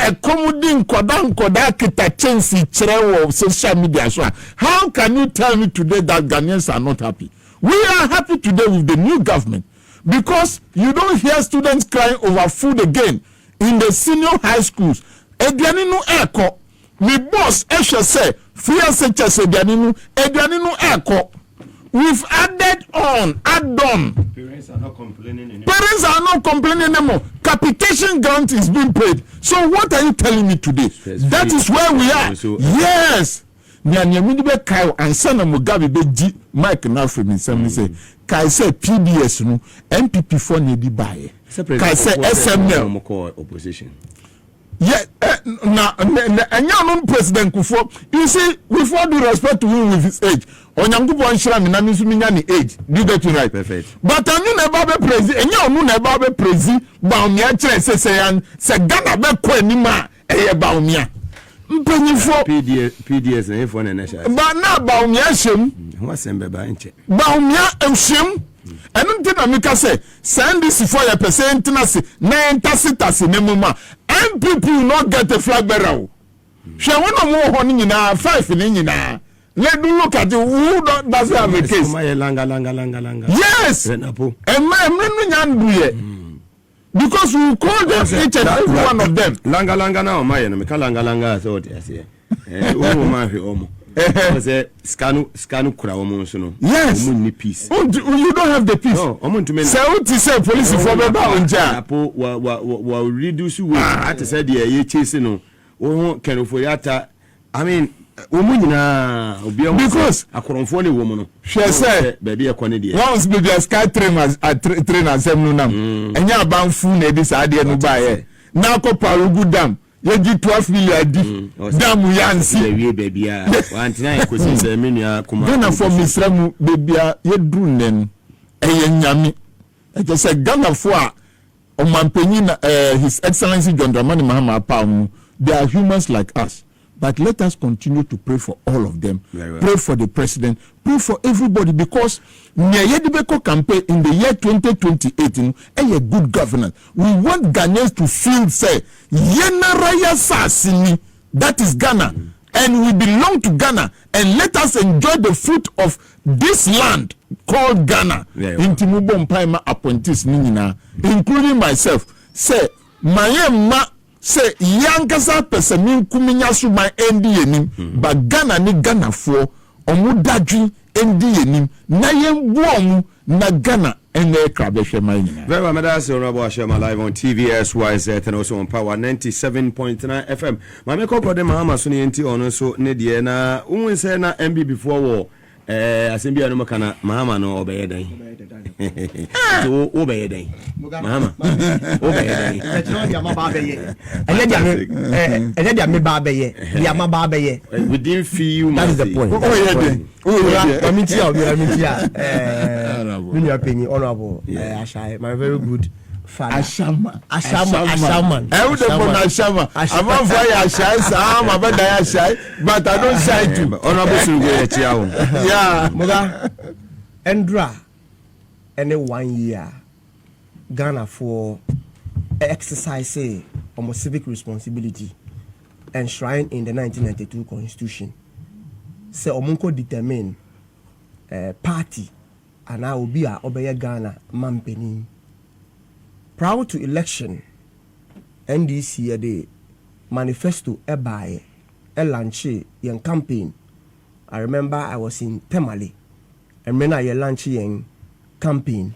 ekomudi nkoda kita chensi kire wo social media so. How can you tell me today that Ghanaians are not happy? We are happy today with the new government because you don't hear students crying over food again in the senior high schools. Eduani no eko me boss ehwe say free SHS eduani no eko. We've added on. Parents are not complaining anymore. Capitation grant is being paid. So what are you telling me today? That is where we are. Yes. Nyanyamudi be Kyle and Ghana Mugabe be G Mike na from me say Kai say PBS no NPP for need buy. Kai say SML opposition. Yeah, and young president Kufo, you see, with all due respect to him with his age, Onyangupo Anshira Minami age, do that right. Perfect. But I never be president, and you never be president, Baumia say Ghana be Quenima, Baumia. PDS and F1 and National. But now Baumia Shim, what's Baumia and Shim. I don't think Amika say send this for your percent tasi nemuma. NPP will not get a flag bearer. She want more honey in our 5 in na. Let me look at you who doesn't have a case. Langa. Yes, and my because we call them each and every one of them. Langa now, my enemy. Langa so Scanu kura omonsuno. Yes. Peace. You don't have the peace. No, say police for Baba wa reduce we at said the chasing no. Can for yata. I mean, because akoronfo woman. She said baby akonedi. Once baby sky train as train as them no nam. Enya banfu na this ade no buy. Na ko parugu dam. You give 12 million di damu yansi we baby a wantina ekosi se menua kuma Ghana for misramu baby ye dru nen eye nyame e say Ghana for a omampanyi na His Excellency John Dramani Mahama Palm, they are humans like us, But let us continue to pray for all of them. Well. Pray for the president. Pray for everybody, because Nyayedibeko campaign in the year 2028 a good governance. We want Ghanaians to feel say Yena Raya Sasini, that is Ghana, and we belong to Ghana, and let us enjoy the fruit of this land called Ghana. Intimubo Mpaima appointees Nina, including myself. Say Mayema. Say yankasa person kuminya so my endi enim but Ghana ni Ghana for omudadwi endi enim na yembu omu na Ghana ene krabehwe man nyina. Very well, madam, so Honorable Ashema live on TVSYZ and also on Power 97.9 FM. Mame ko pode Mahama so ne enti ono so ne de na unwe say na MB before war asembi anu makana Mahama no obeye dan. So obeye dan. Mahama. Obeye dan. Within few months. That is the point. Honorable Ashai, my very good father. Ashama. Ashama. I'm on fire, Ashai. I'm a bad Ashai, but I don't say to Honorable Sulugo. Yeah, Moga Endra, and 1 year Ghana for exercise almost civic responsibility enshrined in the 1992 Constitution. Say Omunko determine party and I will be a Obey Ghana Mampeni. Prior to election, NDC the manifesto by a lanche young campaign. I remember I was in Temale and when I launch young campaign.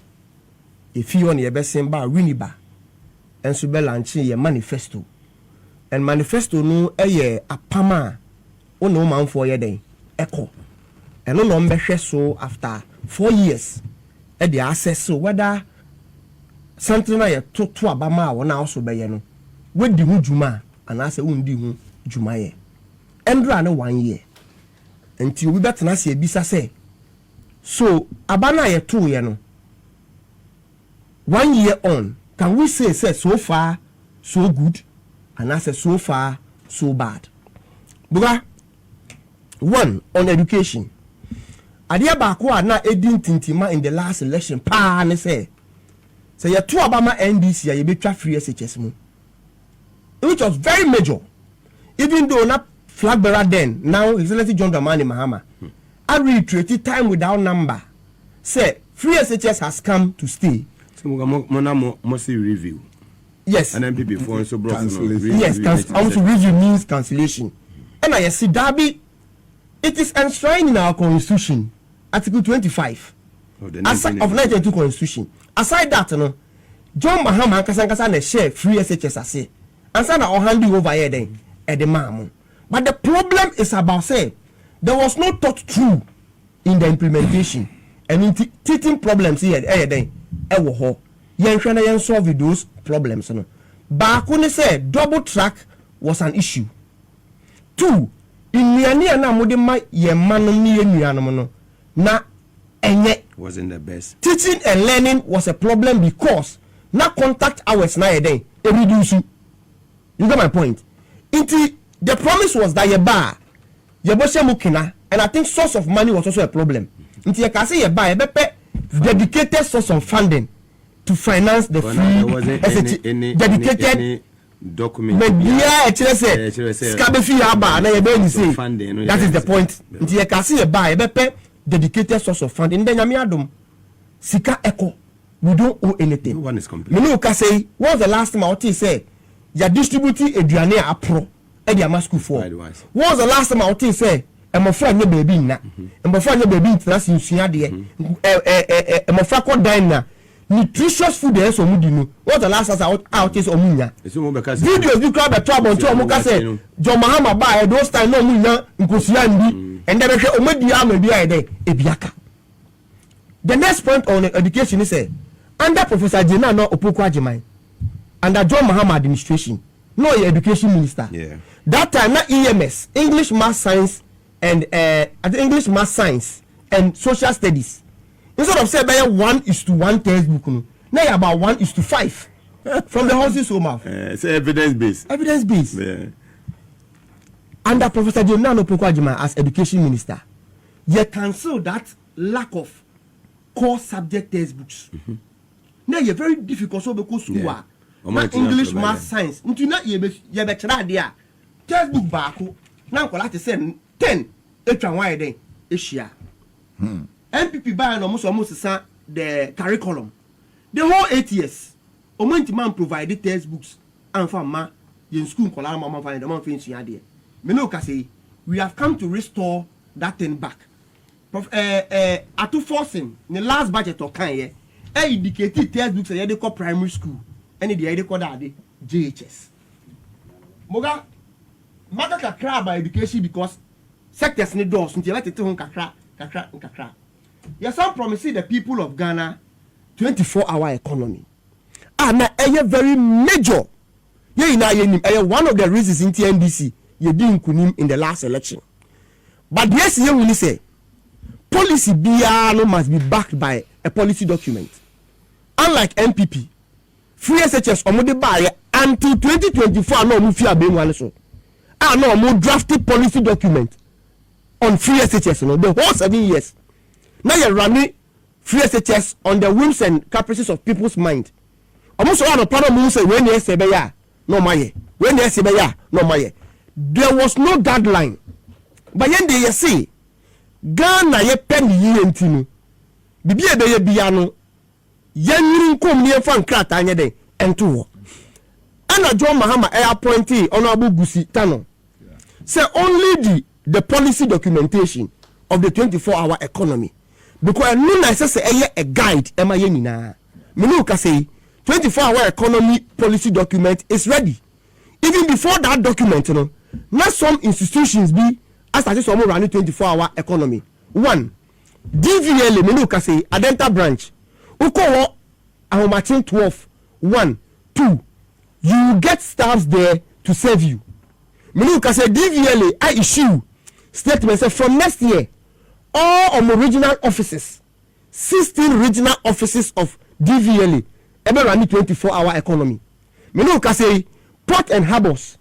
If you want your best bar Winiba and so be launching your manifesto. And manifesto no a pama o no man for your day echo. And no number so after 4 years at the access so whether something like to abama or now so by no with the juma and I say undi jumaye and run 1 year until we better not see a bisa say so abana ye 2 year no 1 year on can we say so far so good and I say so far so bad. Buga one on education. Adia bakwa na edin tintima in the last election pa ne say you two abama NDC ya betwa free SHS mu, which was very major, even though not flag bearer then now Excellency John Dramani Mahama I reiterated time without number say free SHS has come to stay. So must review. Yes. And NPP for so brought yes, also review means cancellation. And I see Darby, it is enshrined in our constitution, Article 25 of 1992 Constitution. Aside that, no, John Mahama Kasankasa ne share free SHS ase. And so now hand you over here then at the mamu. But the problem is about say there was no thought through in the implementation. And in teaching problems here then ewo yen trying to solve those problems no. Bakune say double track was an issue. 2 Iniani na mode ma ye manom ni enuanom no na enye wasn't the best. Teaching and learning was a problem because na contact hours na yeden e reduce. You get my point? The promise was that ye boshe mukina, and I think source of money was also a problem. Ye can say ye bepe dedicated source of funding to finance the free dedicated document. But yeah, say scabefi aba na ye be ni say that is the point. Ye can say ye bepe dedicated source of funding. Then yami adom sika echo. We don't owe anything. No one is complaining. Me no ka say what was the last time I would say ya distributing eduane apro e dia school for. What was the last time I would say my friend no baby na. My friend no baby interest in sua de. My friend ko dan na nutritious food dey so mudi no. What was the last time I would say omunya. Videos bi crowd be trouble until omuka say John Mahama ba those time no omunya nkosia ndi and then hwe omudi am bi ai dey ebiaka. The next point on education is say under Professor Jena no Opoku Ajiman, under John Mahama administration, no education minister. Yeah. That time na EMS, English Math Science and English Math Science and Social Studies. Instead of say by 1:1 textbook, now about 1:5 from the houses home. It's evidence based. Evidence based. Yeah. under Professor Jonano Pokwajima as education minister, you cancel that lack of core subject textbooks. Now you're very difficult so because you are English, math, science. Into not you be there. Textbook back. Now call to send 10 extra wide day Asia. NPP by almost the curriculum. The whole 8 years, Omanti man provided textbooks and for ma in school kola mama find the man finish here. Me no say we have come to restore that thing back. Atu forcing the last budget of kan ye indicated textbooks they call primary school and they call that JHS. Moga maka kakra by education because sectors need doors until let it hon kakra. Yes, I'm promising the people of Ghana 24-hour economy. And a very major. One of the reasons in TNDC you didn't kunim in the last election. But yes, you will say policy BR must be backed by a policy document. Unlike NPP, free SHS omode buy until 2024 no mufia being one so. No more drafted policy document on free SHS the whole 7 years. Now you're running free SHS on the whims and caprices of people's mind. Almost all the problem say when you say no maye. When you say no maye. There was no guideline. But when they say Ghana ye pen ye ntinu. Bibi ebe ye biano. Yen kom ni fan krata anye den ento. Ana John Mahama appointee Honorable Gusi Tano. Say only the policy documentation of the 24-hour economy. Because no necessary a guide ema ye nyina. Me ka say 24-hour economy policy document is ready. Even before that document, not some institutions be as I say running 24-hour economy. One, DVLA me ka say Adenta branch. Uko Ahomatin 12. 1, 2. You get staffs there to serve you. Me ka say DVLA I issue statement say from next year all regional offices, 16 regional offices of DVLA, ever running 24-hour economy. Me no can say port and harbors.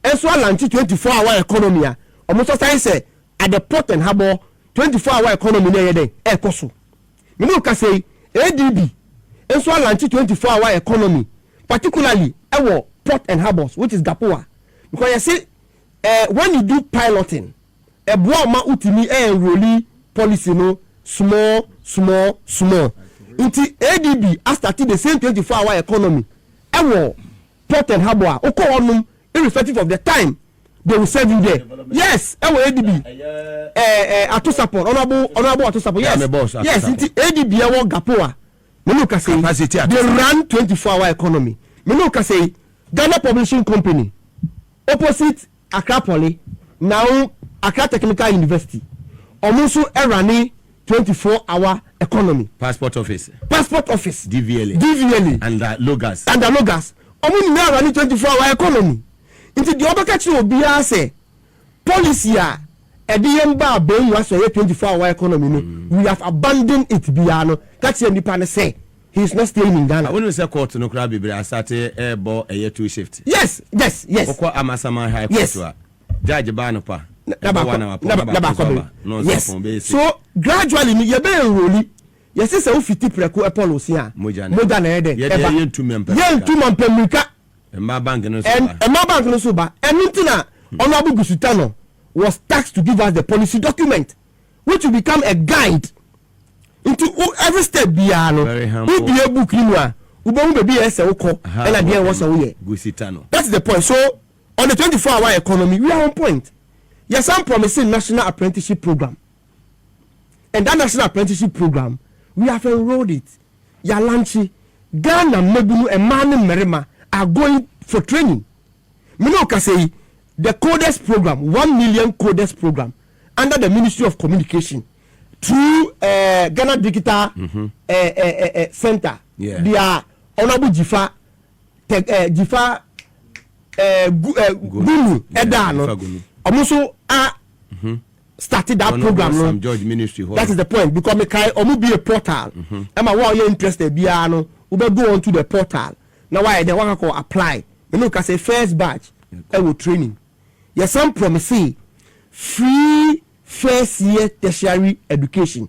And so launch 24-hour economy. Almost as say at the port and harbor 24-hour economy near there. Ekoso. Me no can say ADB. And so launch 24-hour economy, particularly our port and harbors, which is Gapoa. Because you see, when you do piloting. A boama utimi enrolli policy no small. Inti ADB has started the same 24-hour economy. Ewo port and harbor. Oko onum irrespective of the time they will serve you there. Yes, ewo ADB. Atu support. Honorable atu support. Yes. Yes, inti ADB ewo Gapoa. Me no ka say they run 24-hour economy. Me no ka say Ghana Publishing Company opposite Accra Poly now Accra Technical University almost running 24-hour economy. Passport office DVLA and the Logas almost now running 24-hour economy. Into the other catch will be say policy a DMba being was a 24-hour economy. We have abandoned it biano. Catch the pan say he is not staying in Ghana. I wouldn't say court no crab be I started airborne a year 2 shift. Yes. Okwa Amasama High Court. Judge Banopa. Yes. So gradually you be enrolli. Yes, say o fiti preko e policy a. Moja na ede. Ye ntu mempemika. Emma bank no so ba. Enitina Honorable Gusutano was tasked to give us the policy document which will become a guide into every step biano. We be a book you are. Ubo be ese ukọ. Ela dia was away. Gusutano. That's the point. So on the 24-hour economy we are on point. Yes, I'm promising national apprenticeship program. And that national apprenticeship program, we have enrolled it. Yalanchi, Ghana Mebunu and Mani Merima are going for training. Minoka say the coders program, 1 million coders program, under the Ministry of Communication, through Ghana Digital Center. Yeah. They are Honorable Jifa Gunu Edano. Also started that program. Some George Ministry. That is the point. Because me kai omu be a portal. Am I why you interested? Biano. Ube go on to the portal. Now why they want to apply. You know, say first batch. I will training. Yes, some promise free first year tertiary education.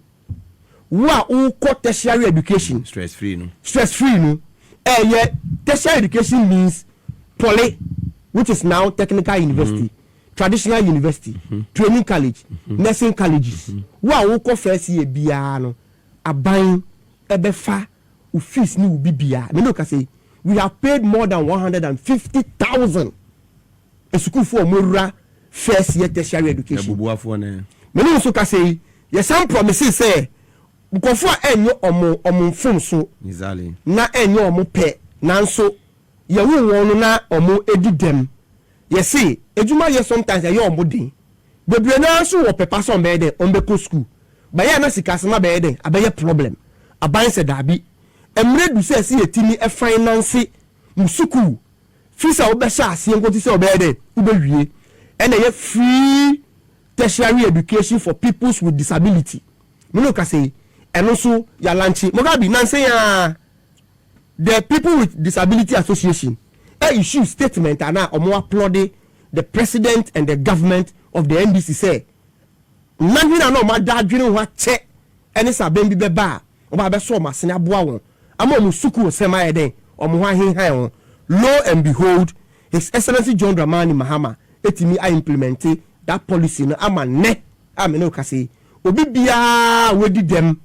Who call tertiary education? Stress free, no? Stress free, no? Yeah, tertiary education means poly, which is now technical university, traditional university, training college, nursing colleges. Who call first year biano? A buying ebefa fees ni ubi bia. Me no say we have paid more than 150,000 a school for Mura first year tertiary education. Me no so say yes, some promises say because for enyo omo phone so na enyo omo pe nanso ye wo won na omo edi dem. Ye say ejuma ye sometimes ye omo din. Bebre na so wo pepa so be dey on be ko school. Ba ye na sikasema be dey abeye problem. Aban se dabi emre du se si etimi e finance musuku fisa wo be sha ase nkoti se obe dey ube wie ene ye free tertiary education for peoples with disability. Me no ka say and also ya lanchi Mugabe nanse ya the people with disability association issue statement and omo applaud the president and the government of the NDC say nani na no ma dadwene ho ache ene saben bi beba oba be so ma sene aboa won ama mu suku sema eden omo ho ahenhan won. Lo and behold, His Excellency John Dramani Mahama etimi I implement that policy no ama ne ameno ka say obi bia wedi dem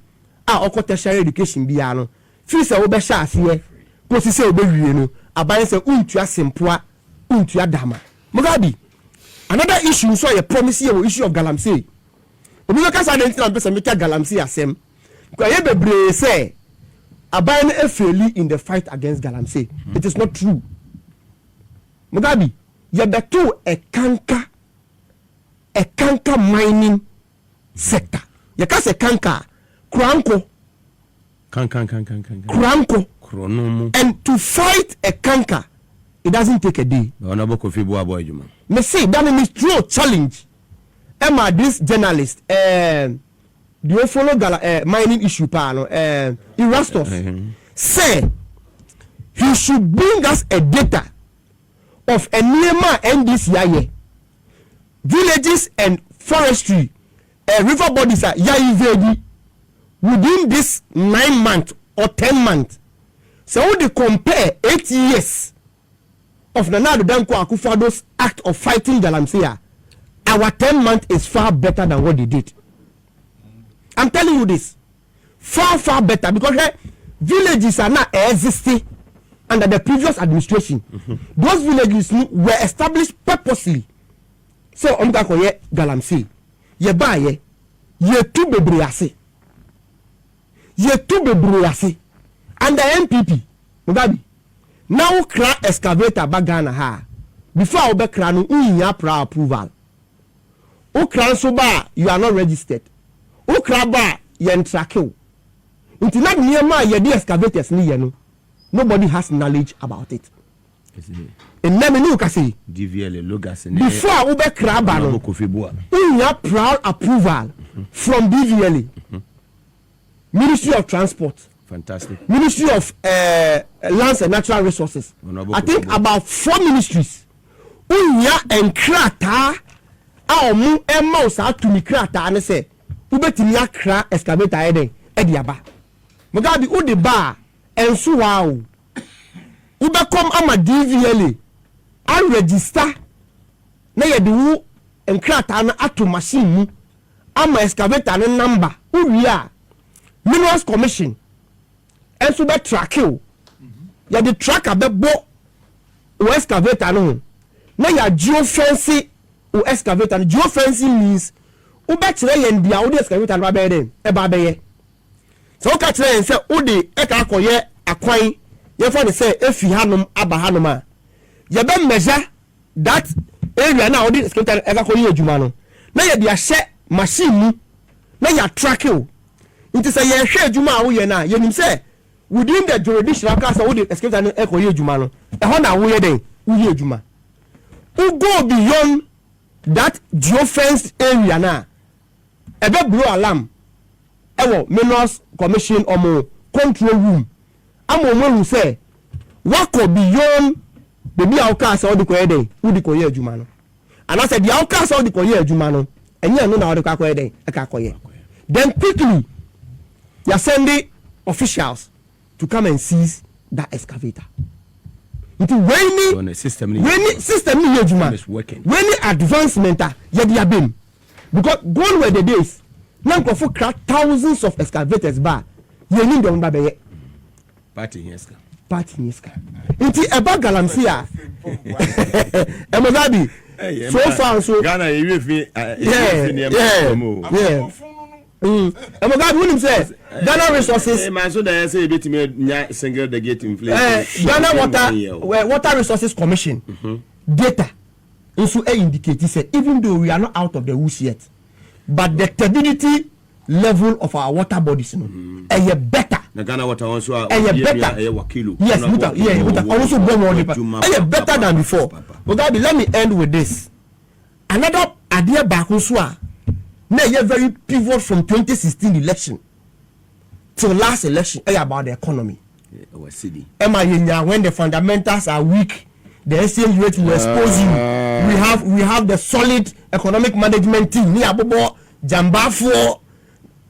oko tertiary education bia no fi se wo be sha ase ko si se obewie no aban se untua sempoa untua dama. Mugabe another issue so ye promise ye issue of galamsey. Obi be ka say den tin person make galamsey asem ko ye bebre say aban e fail in the fight against galamsey. It is not true. Mugabe ye beto a kanka mining sector. Ye ka say kanka Kranko. And to fight a canker, it doesn't take a day. Me say that means true challenge. Emma, this journalist, do you follow mining issue pano? Erastus say he should bring us a data of a Nema and this year villages and forestry, river bodies are yaivedi. Within this 9 months or 10 months, so they compare 8 years of Nana Danko Akufado's act of fighting galamsey, our 10 months is far better than what they did. I'm telling you this, far better, because villages are not existing under the previous administration. Those villages were established purposely. So I'm going to say galamsey, ye buy ye too bebriase. Ye too be bruyasi and the NPP Mugabe now cra excavator bagana ha before obe cra no unya pra approval o cra so ba you are not registered o cra ba ye ntrake until na niema ye the excavators ni ye no nobody has knowledge about it. And let me know kasi DVL logase before obe cra ba no unya pra approval from DVL. Ministry of Transport. Fantastic. Ministry of Lands and Natural Resources. I think about 4 ministries. Unya and krata mu emma sa tumi krata ane se ubetimi akra excavator eden ediaba. Mugabe u de ba enso wow. Ubekom ama DVLA and register na ye de wu enkrata na ato machine mu ama excavator ne number uria Minerals Commission and so be track you. Ya the track a be bo o excavator no. Na ya geofence o excavator. Geofencing means u be kire ye ndia o de excavator ba be den e ba be ye. So o ka kire say o de e ka akoye akwan ye for the say efi hanom aba hanom a. Ye be measure that area na o de excavator e ka akoye adwuma no. Na ye de ahye machine mu na ya track you. It is a year share Juma we na yenim say within the jurisdiction class we dey escape and ekoye Juma no e ho na we den we Juma who go beyond that geofenced area na e be blow alarm e wo Minerals Commission omo control room amomo who say what go beyond the be our class all the ko den we dey koye Juma no and I said the outcast of the koye adwuma no enye no na ode kwa koye den e ka koye. Then quickly you are sending officials to come and seize that excavator. When system ni adwuma when advancement ye dia bem because gone were the days now go crack thousands of excavators ba ye need them ba be party yeska inti eba galamsey a Mugabe so far so Ghana you fi Mugabe wouldn't say Ghana resources man so that say bit me single the gate inflation Ghana water resources commission data also indicate say even though we are not out of the woods yet but the stability level of our water bodies better na Ghana water also better yes also better than before. Mugabe, let me end with this. Another idea back also na very pivot from 2016 election till last election about the economy. When the fundamentals are weak, the exchange rate will expose you. We have the solid economic management team. Ni abobo Jambafo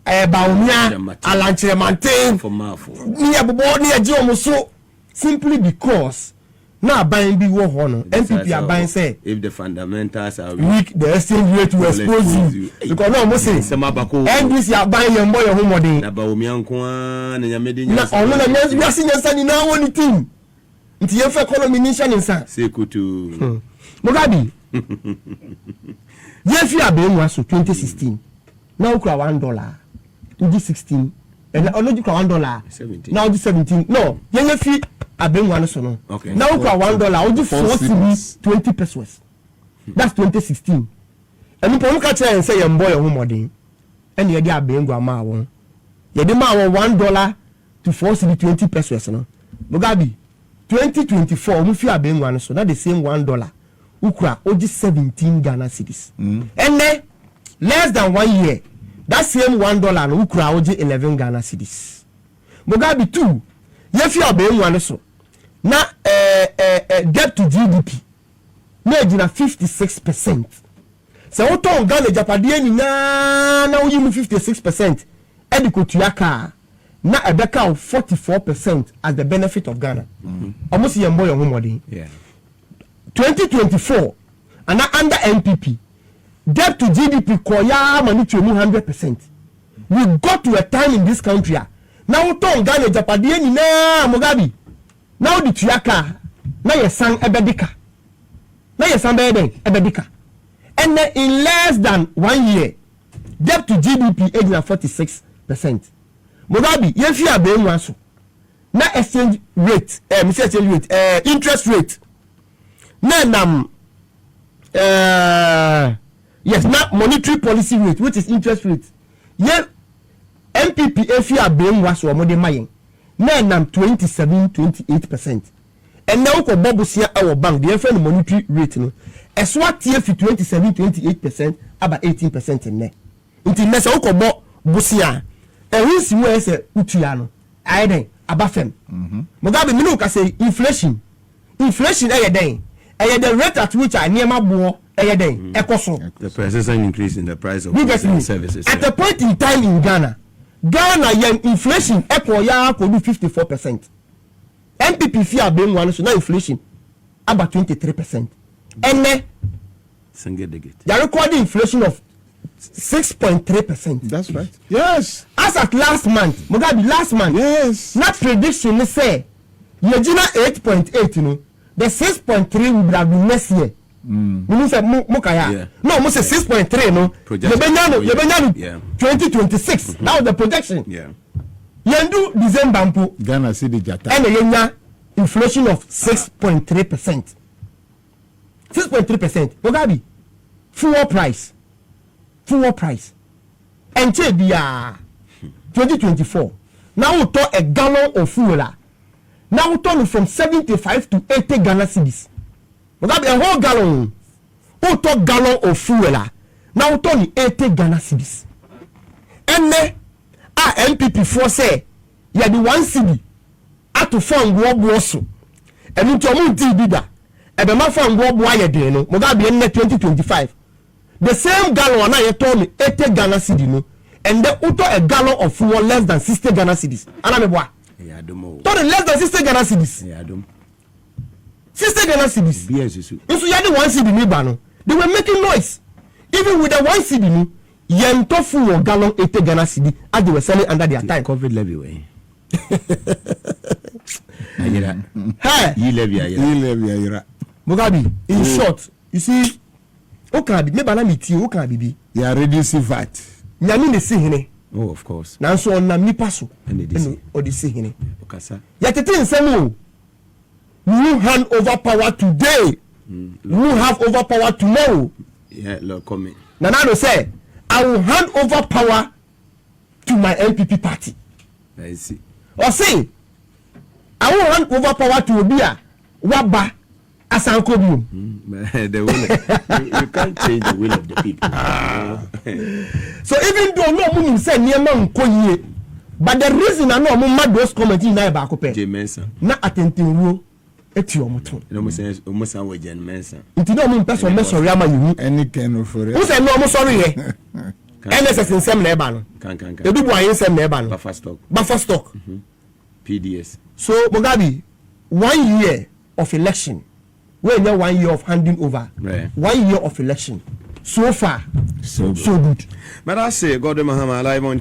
Baumia Alanchemante ni abobo ni eji omuso simply because now buying be war honor NPP are buying say if the fundamentals are weak the exchange rate will expose you because no mo say and this you are buying your boy your home na Baumia nko na nyamede nya na ono na we are seeing nsa ni na woni team nti ye fa economy nation nsa say kutu Mugabe ye fi abenwa so 2016 now ukra $1 uji 16 and ology ukra $1 now uji 17 no ye fi abenwa so no now ukra $1 uji 20 pesos that's 2016 and people look at and say your boy your home and ye dey abenwa ma won ye dey ma won $1 to 20 pesos no Mugabe 2024 we fi abenwa so na the same $1 ukra oji 17 Ghana cedis and then less than 1 year that same $1 no ukra oji 11 Ghana cedis. Mugabe 2 ye fi abenwa so na debt to GDP na ejina 56%. So what on Ghana Japade ni na uyi mu 56% edi kotuaka na ebeka 44% as the benefit of Ghana. Almost yembo your home. Yeah. 2024 and under NPP debt to GDP koya mani to 100%. We got to a time in this country now to Ghana Japade ni na Mugabe now the tuaka na yesan ebedika na yesan ebedika and then in less than 1 year debt to GDP is 46%. Mugabe ye fi abenwa so na exchange rate interest rate na nam yes na monetary policy rate which is interest rate ye NPP e fi abenwa so mo de mayen na nam 27-28%. And now ko bobusia our bank the friend monetary rate no eso atie fi 27-28% about 18% in there. Until next ko bo busia e wisi we say utua no aiden abafem. Mugabe me no ka say inflation den the rate at which I near my bo den ekoso the persistent increase in the price of goods and services at a point in time in Ghana yen inflation ya ko do 54%. NPP fi abenwa so na inflation about 23%. And they are recording inflation of 6.3%. That's right. Yes. As at last month, Mugabe last month. Yes. Not prediction say Yejina 8.8 you know. The 6.3 will have been next year. We say Mukaya. No, we say 6.3 no. Yebenyano 2026. That was the projection. Yeah. Yendu December mpo Ghana cedi jata and yenya inflation of 6.3%. 6.3%. Mugabe fuel price and che bia 2024 now we talk a gallon of fuel now we turn from 75 to 80 Ghana cedis. Mugabe a whole gallon we talk gallon of fuel now we turn 80 Ghana cedis and NPP for say ya the 1 cedi at to fund go so and into mo di bida ebema fan go bo aye den no Mugabe in 2025 the same gallon na ye told me 80 Ghana cedi no and then auto a gallon of fuel less than 60 Ghana cedis ana me boa ya domo to less than 60 Ghana cedis ya dom 60 Ghana cedis yes so you had 1 cedi ni ba no they were making noise even with the 1 cedi ni yen to fuel gallon 80 Ghana cedi as they were selling under their time COVID levy way ayira hey yi levy ayira Mugabe in short you see o kan bi me bana mi ti o kan bibi you are reducing VAT nyame ne si hene oh of course nanso onam nipa so eno o de si hene okasa ya tete nsem o you hand over power today you have over power tomorrow yeah look come na no say I will hand over power to my NPP party I see or say I will hand over power to Obia waba asanko biom the will you can't change the will of the people so even though no mun say niema nko yie but the reason I know mun those comments na ba ko pe Jemensa na atentenruo eti omoto no mo san we jen mensa nti no mun person me sorry ama yihu any kind of for who say no mo sorry ye NSS nsem na eba no kan edu bu ayin nsem na eba no buffer stock PDS so Mugabe 1 year of election we need 1 year of handing over right. 1 year of election so far so good but I say God Mahama live on